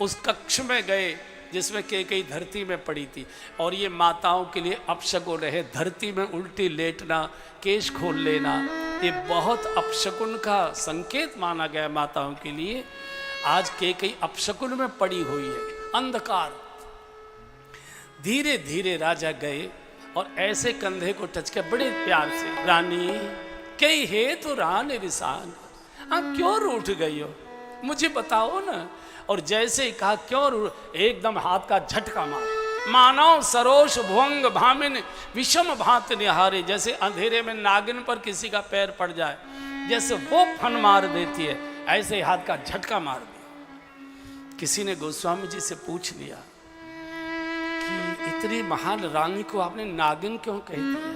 उस कक्ष में गए जिसमें कई धरती में पड़ी थी। और ये माताओं के लिए अपशकुन है, धरती में उल्टी लेटना, केश खोल लेना, ये बहुत अपशकुन का संकेत माना गया माताओं के लिए। आज कई अपशकुन में पड़ी हुई है, अंधकार। धीरे धीरे राजा गए और ऐसे कंधे को टच किया बड़े प्यार से, रानी कई है तो रान रिसान, आप क्यों रूठ गई हो, मुझे बताओ ना। और जैसे ही कहा क्यों, एकदम हाथ का झटका मार, मानव सरोष भुवंग भामिन विषम भांत निहारे, जैसे अंधेरे में नागिन पर किसी का पैर पड़ जाए, जैसे वो फन मार देती है, ऐसे ही हाथ का झटका मार दिया। किसी ने गोस्वामी जी से पूछ लिया कि इतनी महान रानी को आपने नागिन क्यों कह दिया?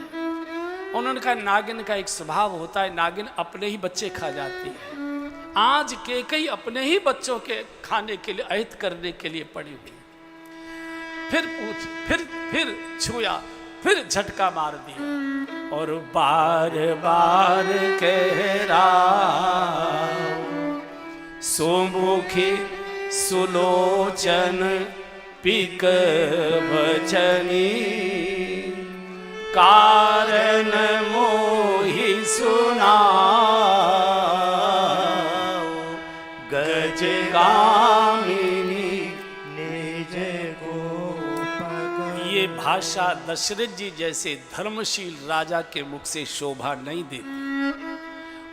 उन्होंने कहा नागिन का एक स्वभाव होता है, नागिन अपने ही बच्चे खा जाती है। आज कई अपने ही बच्चों के खाने के लिए, अहित करने के लिए पड़ी हुई। फिर छुआ, फिर झटका मार दिया और बार बार कह रहा, सुमुखी सुलोचन पिक वचनी, कारण मोहि सुना गजगामिनी निज को। ये भाषा दशरथ जी जैसे धर्मशील राजा के मुख से शोभा नहीं देती,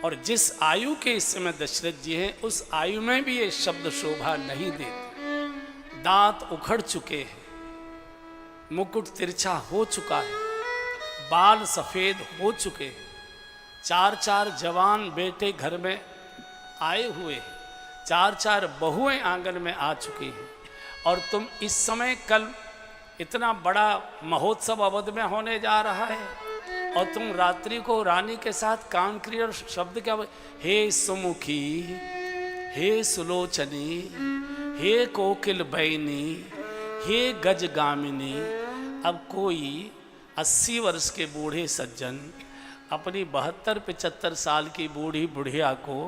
और जिस आयु के इस समय दशरथ जी हैं उस आयु में भी ये शब्द शोभा नहीं देते। दांत उखड़ चुके हैं, मुकुट तिरछा हो चुका है, बाल सफेद हो चुके हैं, 4 जवान बेटे घर में आए हुए हैं, 4 बहुएं आंगन में आ चुकी हैं, और तुम इस समय कल इतना बड़ा महोत्सव अवध में होने जा रहा है और तुम रात्रि को रानी के साथ काम क्रिया। और शब्द क्या, हे सुमुखी, हे सुलोचनी, हे कोकिल बैनी, हे गजगामिनी। अब कोई 80 वर्ष के बूढ़े सज्जन अपनी 72-75 साल की बूढ़ी बुढ़िया को,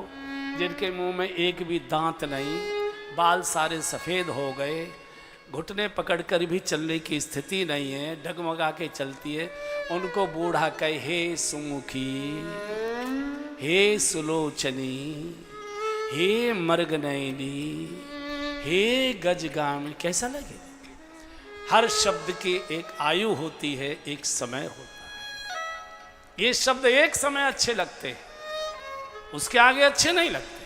जिनके मुंह में एक भी दांत नहीं, बाल सारे सफ़ेद हो गए, घुटने पकड़कर भी चलने की स्थिति नहीं है, डगमगा के चलती है, उनको बूढ़ा कहे हे सुमुखी, हे सुलोचनी, हे मर्गनयनी, हे गजगामी। कैसा लगे? हर शब्द की एक आयु होती है, एक समय होता है। ये शब्द एक समय अच्छे लगते हैं, उसके आगे अच्छे नहीं लगते।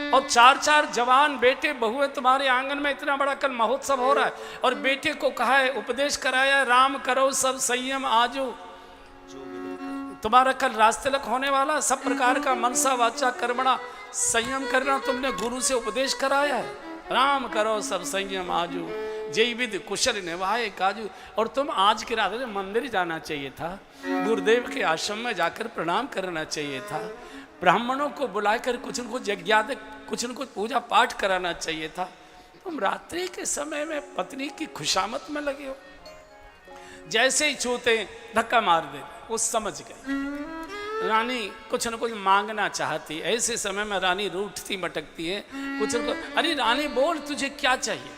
और 4 जवान बेटे बहुएं तुम्हारे आंगन में, इतना बड़ा कल महोत्सव हो रहा है, और बेटे को कहा है, उपदेश कराया, राम करो सब संयम आजो। तुम्हारा कल राजतिलक होने वाला, सब प्रकार का मनसा वाचा कर्मणा संयम करना तुमने गुरु से उपदेश कराया है। राम करो सब संयम आजू, जय विद कुशल निभाए काजू। और तुम आज की रात में मंदिर जाना चाहिए था, गुरुदेव के आश्रम में जाकर प्रणाम करना चाहिए था, ब्राह्मणों को बुलाकर कुछ न कुछ यज्ञ, कुछ न कुछ पूजा पाठ कराना चाहिए था। तुम रात्रि के समय में पत्नी की खुशामद में लगे हो। जैसे ही छूते धक्का मार दे, वो समझ गए रानी कुछ न कुछ मांगना चाहती। ऐसे समय में रानी रूठती मटकती है, कुछ न कुछ। अरे रानी बोल, तुझे क्या चाहिए?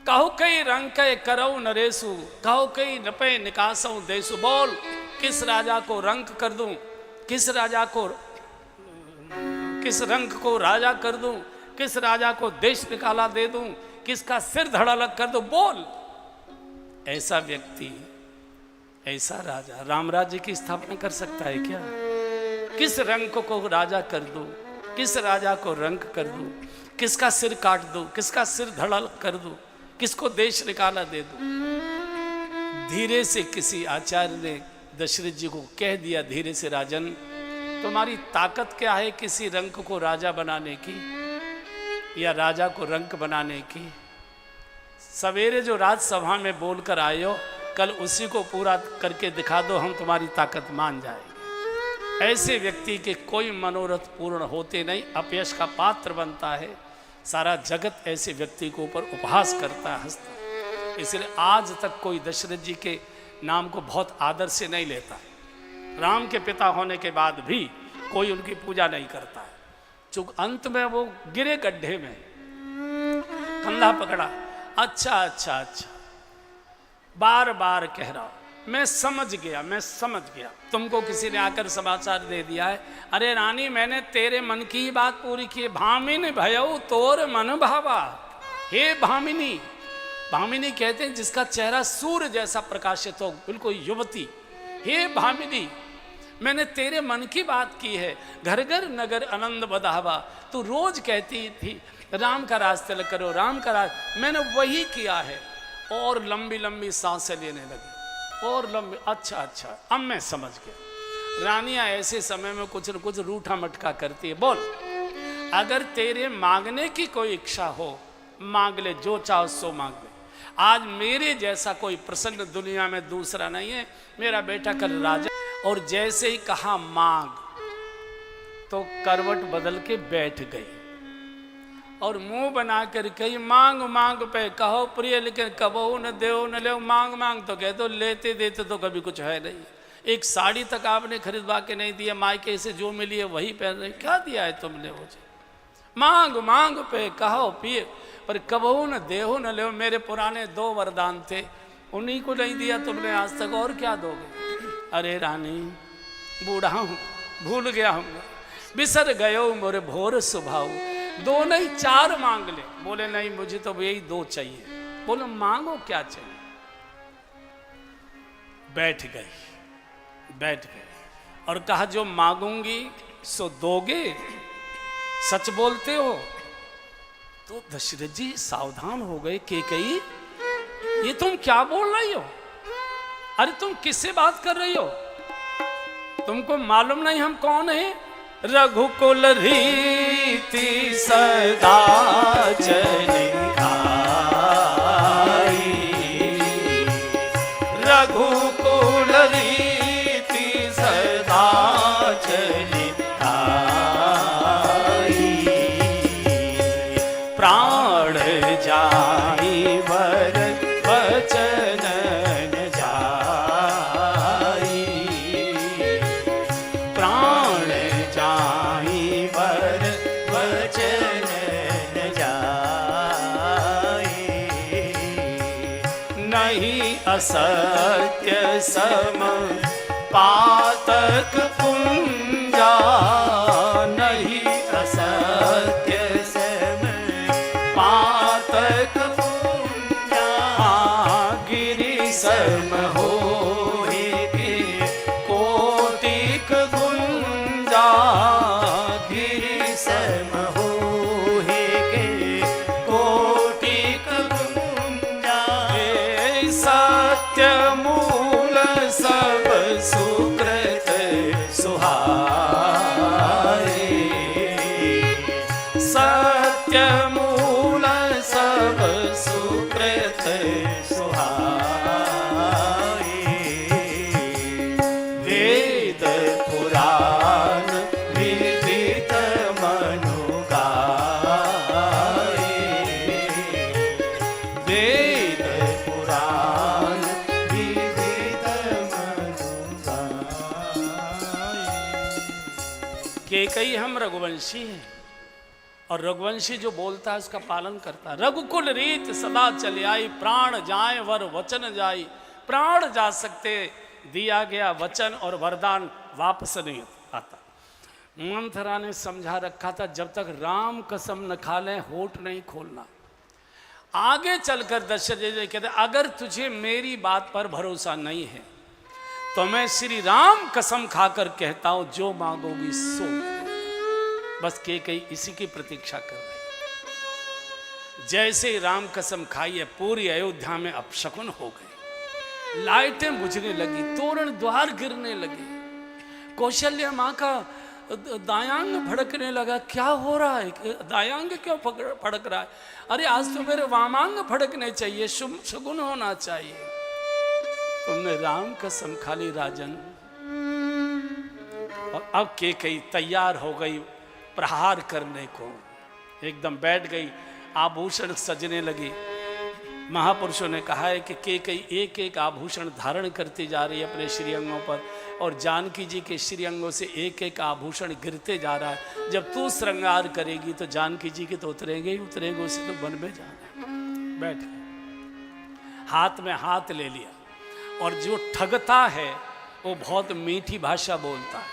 कहो कई रंग के करऊ नरेसु, कहो कई नपे निकासऊ देसु। बोल, किस राजा को रंग कर दूं, किस राजा को, किस रंग को राजा कर दूं, किस राजा को देश निकाला दे दूं, किसका सिर धड़ालग कर दूं। बोल। ऐसा व्यक्ति, ऐसा राजा राम राज्य की स्थापना कर सकता है क्या? किस रंग को राजा कर दूं, किस राजा को रंग कर दूं। किसका सिर काट दूं, किसका सिर धड़ कर दूं, किसको देश निकाला दे दूं। धीरे से किसी आचार्य ने दशरथ जी को कह दिया, धीरे से, राजन तुम्हारी ताकत क्या है किसी रंक को राजा बनाने की या राजा को रंक बनाने की। सवेरे जो राजसभा में बोलकर आए हो, कल उसी को पूरा करके दिखा दो, हम तुम्हारी ताकत मान जाएंगे। ऐसे व्यक्ति के कोई मनोरथ पूर्ण होते नहीं, अपयश का पात्र बनता है। सारा जगत ऐसे व्यक्ति के ऊपर उपहास करता है, हंसता है। इसलिए आज तक कोई दशरथ जी के नाम को बहुत आदर से नहीं लेता। राम के पिता होने के बाद भी कोई उनकी पूजा नहीं करता है। चूंकि अंत में वो गिरे गड्ढे में, कंधा पकड़ा, अच्छा अच्छा अच्छा, बार बार कह रहा हूं, मैं समझ गया। तुमको किसी ने आकर समाचार दे दिया है, अरे रानी मैंने तेरे मन की ही बात पूरी की। भामिन भयऊ तोर मन भावा। हे भामिनी, भामिनी कहते हैं जिसका चेहरा सूर्य जैसा प्रकाशित हो, बिल्कुल युवती। हे भामिनी, मैंने तेरे मन की बात की है। घर घर नगर आनंद बधावा, तू रोज कहती थी राम का राज तिलक करो, राम का राज, मैंने वही किया है। और लंबी लंबी सांसें लेने लगी, और लंबी, अच्छा अच्छा, अब मैं समझ गया। रानियां ऐसे समय में कुछ न कुछ रूठा मटका करती है। बोल, अगर तेरे मांगने की कोई इच्छा हो, मांग ले, जो चाहो सो मांग ले। आज मेरे जैसा कोई प्रसन्न दुनिया में दूसरा नहीं है। मेरा बेटा कल राजा, और जैसे ही कहा मांग, तो करवट बदल के बैठ गई और मुंह बनाकर कही मांग मांग पे कहो प्रिय, लेकिन कबो न देव न ले। मांग मांग तो कह दो, लेते देते तो कभी कुछ है नहीं। एक साड़ी तक आपने खरीदवा के नहीं दिया, मायके से जो मिली है वही पहन रही, क्या दिया है तुमने मुझे। मांग मांग पे कहो पिए, पर कबहू न देहो न ले। मेरे पुराने 2 वरदान थे, उन्हीं को नहीं दिया तुमने आज तक, और क्या दोगे। अरे रानी, बूढ़ा हूँ, भूल गया हूँ, बिसर गयो मोरे भोर सुभाऊ। 2 नहीं 4 मांग ले। बोले नहीं, मुझे तो यही 2 चाहिए। बोलो मांगो क्या चाहिए। बैठ गई और कहा जो मांगूंगी सो दोगे, सच बोलते हो। तो दशरथ जी सावधान हो गए। केकई, ये तुम क्या बोल रही हो? अरे तुम किससे बात कर रही हो? तुमको मालूम नहीं हम कौन है? रघुकुल रीति सदा चली आई, रघुकुल रीति सदा चली आई। प्राण जाई वर वचन न जाई, प्राण जाई वर वचन न जाई। नहीं असत्य सम पातक पुंजा, नहीं असत्य सम पातक पुंजा। गिरि सम होए के कोटिक गुंजा, गिरि सम होए के कोटिक गुंजा। सत्य मूल सब सुकृत सुहाए, सत्य मूल सब सुकृत सुहाए। वेद पुराण विदित मनु गाए, वेद पुराण विदित मनु गाए। केकई हम रघुवंशी हैं, और रघुवंशी जो बोलता है उसका पालन करता है। रघुकुल रीत सदा चले आई, प्राण जाए वर वचन जाई। प्राण जा सकते, दिया गया वचन और वरदान वापस नहीं आता। मंथरा ने समझा रखा था, जब तक राम कसम न खा लें होठ नहीं खोलना। आगे चलकर दशरथ जी कहते, अगर तुझे मेरी बात पर भरोसा नहीं है तो मैं श्री राम कसम खाकर कहता हूं, जो मांगोगी सो। बस के कई इसी की प्रतीक्षा कर रहे। जैसे ही राम कसम खाई है, पूरी अयोध्या में अपशकुन हो गई। लाइटें बुझने लगी, तोरण द्वार गिरने लगे, कौशल्या माँ का दायांग भड़कने लगा। क्या हो रहा है? दायांग क्यों भड़क रहा है? अरे आज तो मेरे वामांग भड़कने चाहिए, शगुन होना चाहिए। तुमने राम कसम खा ली राजन। और अब कैकेयी तैयार हो गई प्रहार करने को, एकदम बैठ गई, आभूषण सजने लगी। महापुरुषों ने कहा है कि कैकेयी एक एक आभूषण धारण करती जा रही है अपने श्रीअंगों पर, और जानकी जी के श्रीअंगों से एक एक आभूषण गिरते जा रहा है। जब तू श्रृंगार करेगी तो जानकी जी के तो उतरेंगे ही उतरेंगे, उसे तो वन में जाना है। बैठ गए, हाथ में हाथ ले लिया, और जो ठगता है वो बहुत मीठी भाषा बोलता है।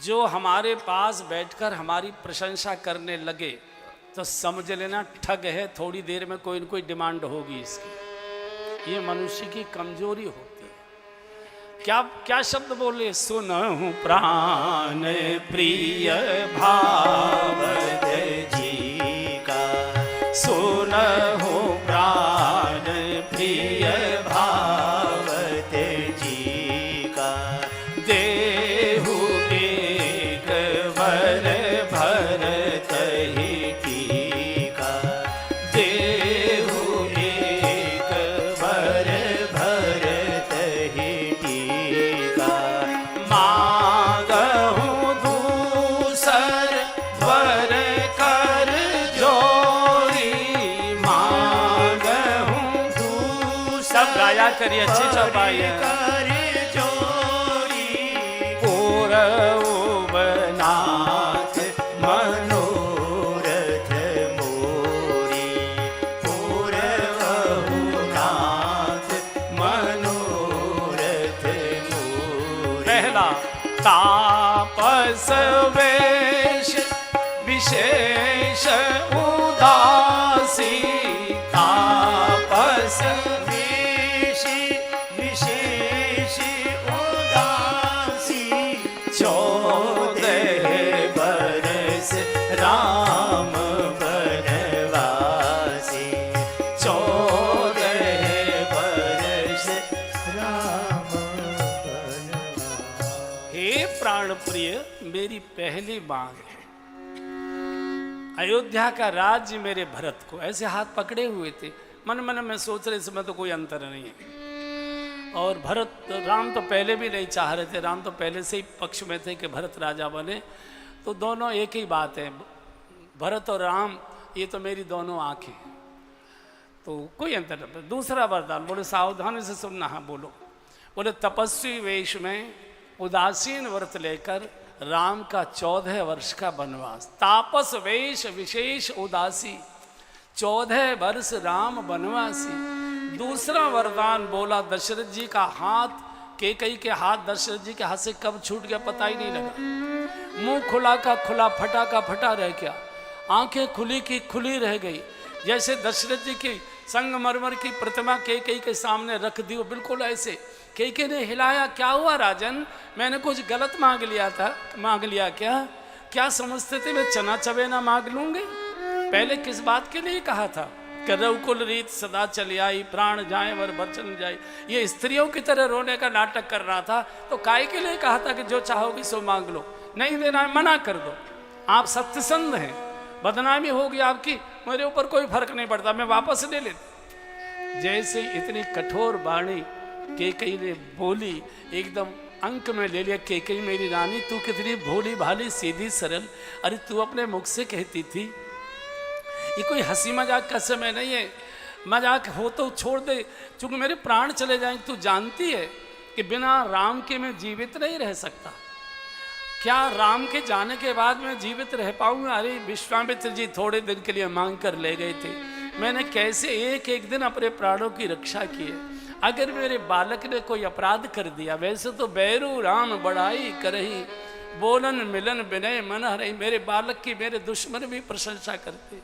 जो हमारे पास बैठकर हमारी प्रशंसा करने लगे तो समझ लेना ठग है, थोड़ी देर में कोई न कोई डिमांड होगी इसकी। ये मनुष्य की कमजोरी होती है। क्या क्या शब्द बोले? सुनहु प्राण प्रिय भावत जी का, सुनहु प्राण प्रिय भावत जी का, देहु एक वर भरत ही टीका, देहु एक वर भरत ही टीका, मांगहु दूसर वर कर जोरी, मांगहु दूसर। सब गाया करिए, अच्छी चौपाई है। नाथ मनोरथ मोरी, नाथ मनोरथ मोरी। पहला तापस वेश विशेष उदासी, तापस वेश विशेष उदासी, 14 बरस राम बनवासी, 14 बरस राम बनवासी। हे प्राण प्रिय, मेरी पहली मांग है, अयोध्या का राज्य मेरे भरत को। ऐसे हाथ पकड़े हुए थे, मन मन में सोच रहे इसमें तो कोई अंतर नहीं है। और भरत, राम तो पहले भी नहीं चाह रहे थे, राम तो पहले से ही पक्ष में थे कि भरत राजा बने। तो दोनों एक ही बात है, भरत और राम ये तो मेरी दोनों आंखें, तो कोई अंतर नहीं। दूसरा वरदान बोले, सावधानी से सुनना। हाँ बोलो। बोले तपस्वी वेश में उदासीन व्रत लेकर राम का 14 वर्ष का वनवास, तापस वेश विशेष उदासी, 14 वर्ष राम वनवासी। दूसरा वरदान बोला, दशरथ जी का हाथ, कैकेयी के हाथ दशरथ जी के हाथ से कब छूट गया पता ही नहीं लगा। मुंह खुला का खुला, फटा का फटा रह गया, आंखें खुली की खुली रह गई। जैसे दशरथ जी की संगमरमर की प्रतिमा कैकेयी के सामने रख दी, बिल्कुल ऐसे। कैकेयी ने हिलाया, क्या हुआ राजन, मैंने कुछ गलत मांग लिया था? मांग लिया क्या? क्या समझते थे मैं चना चबेना मांग लूंगी? पहले किस बात के लिए कहा था कि रघुकुल रीत सदा चली आई, प्राण जाए वर बचन जाए। ये स्त्रियों की तरह रोने का नाटक कर रहा था, तो काय के लिए कहा था कि जो चाहोगी सो मांग लो, नहीं देना है मना कर दो। आप सत्यसंध हैं, बदनामी होगी आपकी, मेरे ऊपर कोई फर्क नहीं पड़ता, मैं वापस ले लेता। जैसे इतनी कठोर वाणी कैकेयी ने बोली, एकदम अंक में ले लिया। कैकेयी मेरी रानी, तू कितनी भोली भाली सीधी सरल, अरे तू अपने मुख से कहती थी। ये कोई हंसी मजाक का समय नहीं है, मजाक हो तो छोड़ दे, चूंकि मेरे प्राण चले जाएंगे। तू जानती है कि बिना राम के मैं जीवित नहीं रह सकता। क्या राम के जाने के बाद मैं जीवित रह पाऊंगा? अरे विश्वामित्र जी थोड़े दिन के लिए मांग कर ले गए थे, मैंने कैसे एक एक दिन अपने प्राणों की रक्षा की है। अगर मेरे बालक ने कोई अपराध कर दिया, वैसे तो बैरू राम बड़ाई करही, बोलन मिलन विनय मन हरई, मेरे बालक की मेरे दुश्मन भी प्रशंसा करते।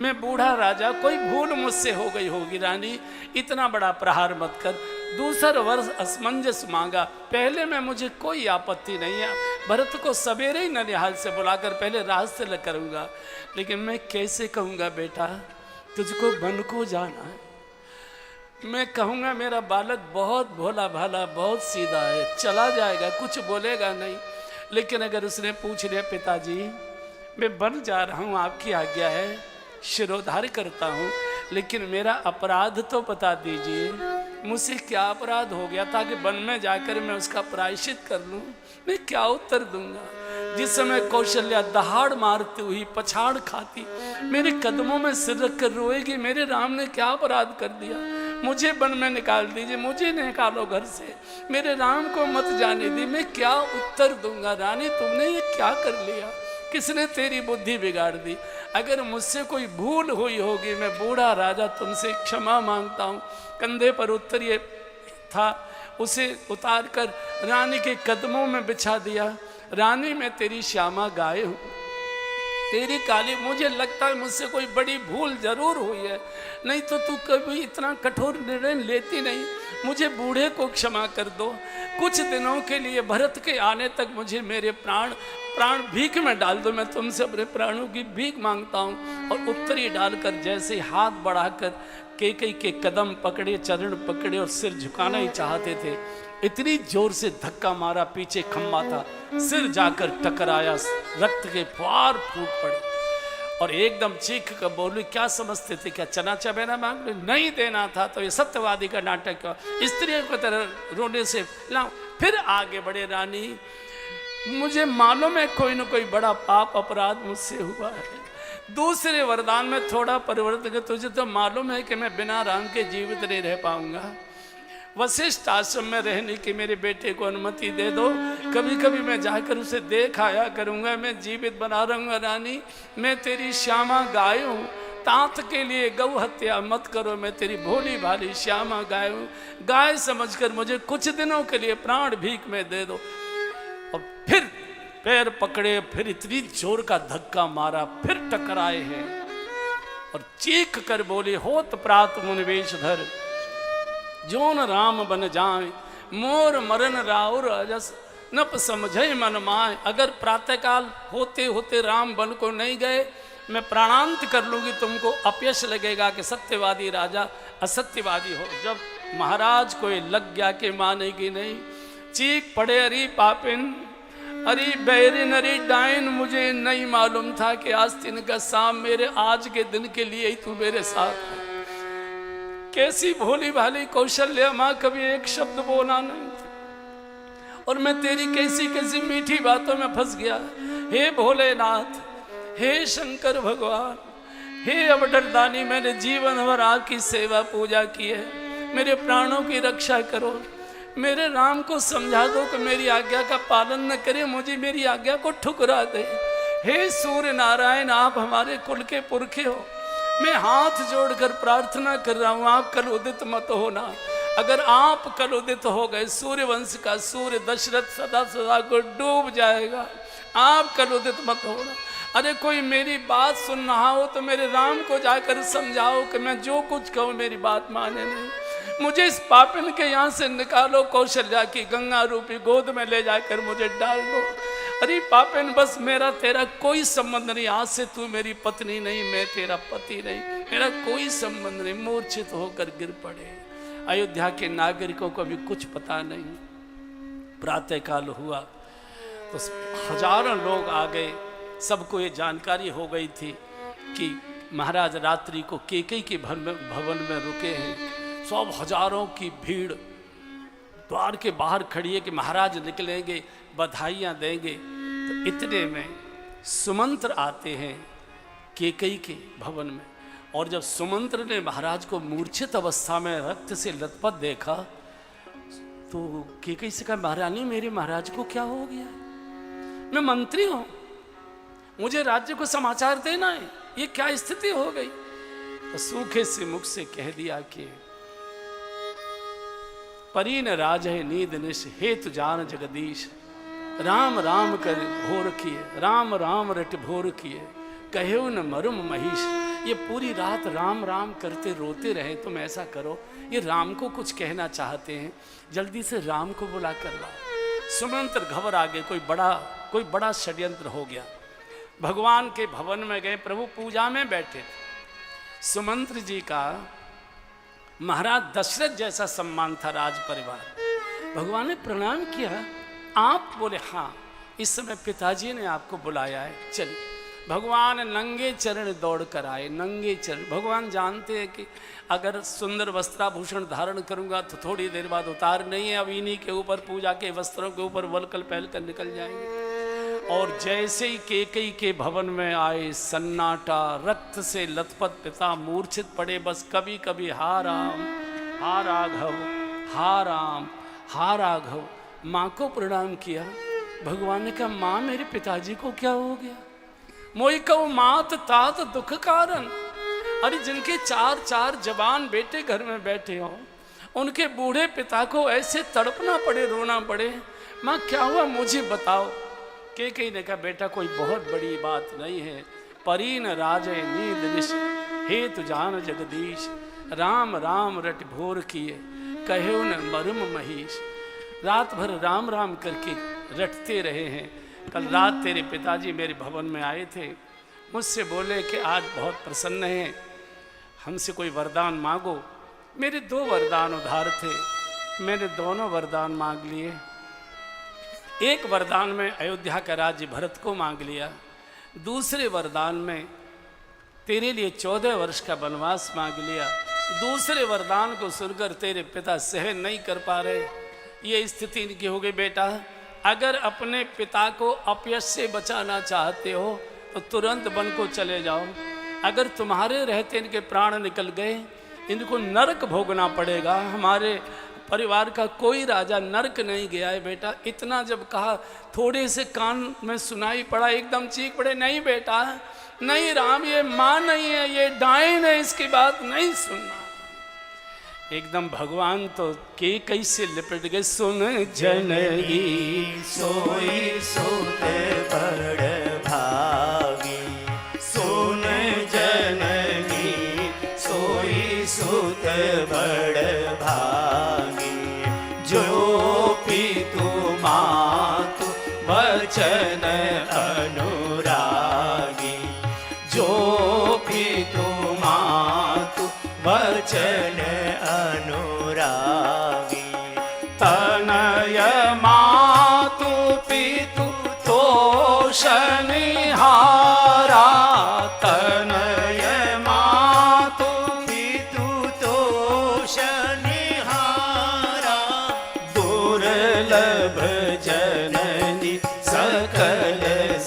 मैं बूढ़ा राजा, कोई भूल मुझसे हो गई होगी रानी, इतना बड़ा प्रहार मत कर। दूसरा वर्ष असमंजस मांगा, पहले में मुझे कोई आपत्ति नहीं है, भरत को सवेरे ही ननिहाल से बुलाकर पहले राज से ल करूँगा, लेकिन मैं कैसे कहूँगा बेटा तुझको वन को जाना है। मैं कहूँगा मेरा बालक बहुत भोला भाला बहुत सीधा है, चला जाएगा, कुछ बोलेगा नहीं। लेकिन अगर उसने पूछ लिया पिताजी मैं वन जा रहा हूँ, आपकी आज्ञा है, शिरोधार करता हूँ, लेकिन मेरा अपराध तो बता दीजिए, मुझसे क्या अपराध हो गया ताकि वन में जाकर मैं उसका प्रायश्चित कर लूँ, मैं क्या उत्तर दूंगा। जिस समय कौशल्या दहाड़ मारती हुई पछाड़ खाती मेरे कदमों में सिर रख कर रोएगी, मेरे राम ने क्या अपराध कर दिया, मुझे वन में निकाल दीजिए, मुझे निकालो घर से, मेरे राम को मत जाने दी, मैं क्या उत्तर दूंगा। रानी तुमने ये क्या कर लिया, किसने तेरी बुद्धि बिगाड़ दी। अगर मुझसे कोई भूल हुई होगी मैं बूढ़ा राजा तुमसे क्षमा मांगता हूँ। कंधे पर उत्तरीय था, उसे उतार कर रानी के कदमों में बिछा दिया। रानी मैं तेरी श्यामा गाय हूँ, तेरी काली, मुझे लगता है मुझसे कोई बड़ी भूल जरूर हुई है, नहीं तो तू कभी इतना कठोर निर्णय लेती नहीं। मुझे बूढ़े को क्षमा कर दो, कुछ दिनों के लिए भरत के आने तक मुझे मेरे प्राण भीख में डाल दो, मैं तुमसे अपने प्राणों की भीख मांगता हूँ। और उत्तरी डालकर जैसे हाथ बढ़ाकर कैकेयी के कदम पकड़े, चरण पकड़े और सिर झुकाना ही चाहते थे, इतनी जोर से धक्का मारा, पीछे खम्बा था, सिर जाकर टकराया, रक्त के फुहार फूट पड़े और एकदम चीख कर बोली क्या समझते थे, क्या चना चबेना मांग लो, नहीं देना था तो ये सत्यवादी का नाटक क्यों, स्त्रियों की तरह रोने से लाओ। फिर आगे बढ़े रानी, मुझे मालूम है कोई न कोई बड़ा पाप अपराध मुझसे हुआ है, दूसरे वरदान में थोड़ा परिवर्तन है, तुझे तो मालूम है कि मैं बिना राम के जीवित नहीं रह पाऊंगा, वशिष्ठ आश्रम में रहने की मेरे बेटे को अनुमति दे दो, कभी कभी मैं जाकर उसे देख आया करूंगा, मैं जीवित बना रहूंगा। रानी मैं तेरी श्यामा गाय हूँ, तात के लिए गौ हत्या मत करो, मैं तेरी भोली भाली श्यामा गाय हूँ, गाय समझकर मुझे कुछ दिनों के लिए प्राण भीख में दे दो। और फिर पैर पकड़े, फिर इतनी जोर का धक्का मारा, फिर टकराए हैं और चीख कर बोले होत प्रात मुनिवेश धर, जोन राम बन जाए, मोर मरण राउर अजस नप समझे मन माए। अगर प्रातःकाल होते होते राम बन को नहीं गए, मैं प्राणांत कर लूंगी, तुमको अपयश लगेगा कि सत्यवादी राजा असत्यवादी हो। जब महाराज को लग गया कि मानेगी नहीं, चीख पड़े अरे पापिन, अरे बैरिन, अरे डाइन, मुझे नहीं मालूम था कि आज दिन का शाम मेरे आज के दिन के लिए ही तू मेरे साथ है। कैसी भोली भाली कौशल्या माँ, कभी एक शब्द बोला नहीं और मैं तेरी कैसी कैसी मीठी बातों में फंस गया। हे भोलेनाथ, हे शंकर भगवान, हे अवडरदानी, मैंने जीवन भर आपकी सेवा पूजा की है, मेरे प्राणों की रक्षा करो, मेरे राम को समझा दो कि मेरी आज्ञा का पालन न करे, मुझे मेरी आज्ञा को ठुकरा दे। हे सूर्य नारायण, आप हमारे कुल के पुरखे हो, मैं हाथ जोड़कर प्रार्थना कर रहा हूँ, आप कल उदित मत होना। अगर आप कल उदित हो गए, सूर्य वंश का सूर्य दशरथ सदा सदा को डूब जाएगा, आप कल उदित मत होना। अरे कोई मेरी बात सुन रहा हो तो मेरे राम को जाकर समझाओ कि मैं जो कुछ कहूँ मेरी बात माने नहीं, मुझे इस पापिन के यहाँ से निकालो, कौशल्या की गंगा रूपी गोद में ले जाकर मुझे डाल दो। अरे पापिन, बस मेरा तेरा कोई संबंध नहीं, आज से तू मेरी पत्नी नहीं, मैं तेरा पति नहीं, मेरा कोई संबंध नहीं। मूर्छित होकर गिर पड़े। अयोध्या के नागरिकों को भी कुछ पता नहीं। प्रातःकाल हुआ तो हजारों लोग आ गए, सबको ये जानकारी हो गई थी कि महाराज रात्रि को कैकेयी के भवन में रुके हैं। सब हजारों की भीड़ द्वार के बाहर खड़ी है कि महाराज निकलेंगे, बधाइयाँ देंगे। तो इतने में सुमंत्र आते हैं कैकेयी के भवन में, और जब सुमंत्र ने महाराज को मूर्छित अवस्था में रक्त से लथपथ देखा तो कैकेयी से कहा, महारानी मेरे महाराज को क्या हो गया, मैं मंत्री हूँ, मुझे राज्य को समाचार देना है, ये क्या स्थिति हो गई। तो सूखे से मुख से कह दिया कि परीन राज है नींद निश, हेतु जान जगदीश, राम राम कर भोर किए, राम राम रट भोर किए, कहो न मरुम महिष। ये पूरी रात राम राम करते रोते रहे, तुम ऐसा करो, ये राम को कुछ कहना चाहते हैं, जल्दी से राम को बुला कर लाओ। सुमंत्र घबरा गए, कोई बड़ा षड्यंत्र हो गया। भगवान के भवन में गए, प्रभु पूजा में बैठे थे। सुमंत्र जी का महाराज दशरथ जैसा सम्मान था राज परिवार। भगवान ने प्रणाम किया, आप बोले हाँ, इस समय पिताजी ने आपको बुलाया है, चलिए। भगवान नंगे चरण दौड़ कर आए, नंगे चरण। भगवान जानते हैं कि अगर सुंदर वस्त्राभूषण धारण करूंगा तो थोड़ी देर बाद उतार नहीं है, अब इन्हीं के ऊपर पूजा के वस्त्रों के ऊपर वलकल पहल कर निकल जाएंगे। और जैसे ही केकई के भवन में आए, सन्नाटा, रक्त से लथपथ पिता मूर्छित पड़े। बस कभी कभी हा राम, हा राघव, हा राम, हा राघव, माँ को प्रणाम किया। भगवान ने कहा, माँ मेरे पिताजी को क्या हो गया? मोई कहो मात तात दुख कारण। अरे जिनके चार चार जवान बेटे घर में बैठे हो, उनके बूढ़े पिता को ऐसे तड़पना पड़े, रोना पड़े, माँ क्या हुआ मुझे बताओ। केकई ने कहा, बेटा कोई बहुत बड़ी बात नहीं है। परीन राजय नींद निश, हे तु जान जगदीश, राम राम रट भोर किए, कहो न मरुम महीश। रात भर राम राम करके रटते रहे हैं। कल रात तेरे पिताजी मेरे भवन में आए थे, मुझसे बोले कि आज बहुत प्रसन्न हैं, हमसे कोई वरदान मांगो। मेरे 2 वरदान उधार थे, मैंने दोनों वरदान मांग लिए। एक वरदान में अयोध्या का राज्य भरत को मांग लिया, दूसरे वरदान में तेरे लिए 14 वर्ष का वनवास मांग लिया। दूसरे वरदान को सुनकर तेरे पिता सहन नहीं कर पा रहे। ये स्थिति इनकी हो गई, बेटा अगर अपने पिता को अपयश से बचाना चाहते हो तो तुरंत वन को चले जाओ। अगर तुम्हारे रहते इनके प्राण निकल गए, इनको नरक भोगना पड़ेगा। हमारे परिवार का कोई राजा नरक नहीं गया है बेटा। इतना जब कहा, थोड़े से कान में सुनाई पड़ा, एकदम चीख पड़े, नहीं बेटा नहीं राम, ये माँ नहीं है, ये डायन है, इसकी बात नहीं सुनना। एकदम भगवान तो के कैसे लिपट गए। सुन जननी सोई सुत बड़ भागी, सुन जननी सोई सुत बड़ भागी, जो पितु मातु वचन अनुरागी, जो पितु मातु वचन अनुरागी, तनय मातु पितु तोषनिहारा, तनय मातु पितु तोषनिहारा, दुर्लभ जननी सकल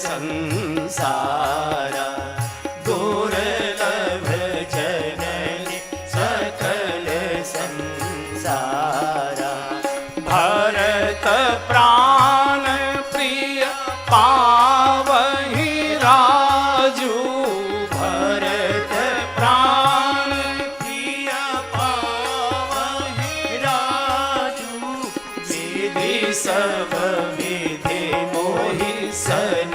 संसारा, दुर्लभ जननी सकल संसारा, भरत प्राण प्रिय पावहि राजू, भरत प्राण प्रिय पावहि राजू, विधि सब विधि मोहि सन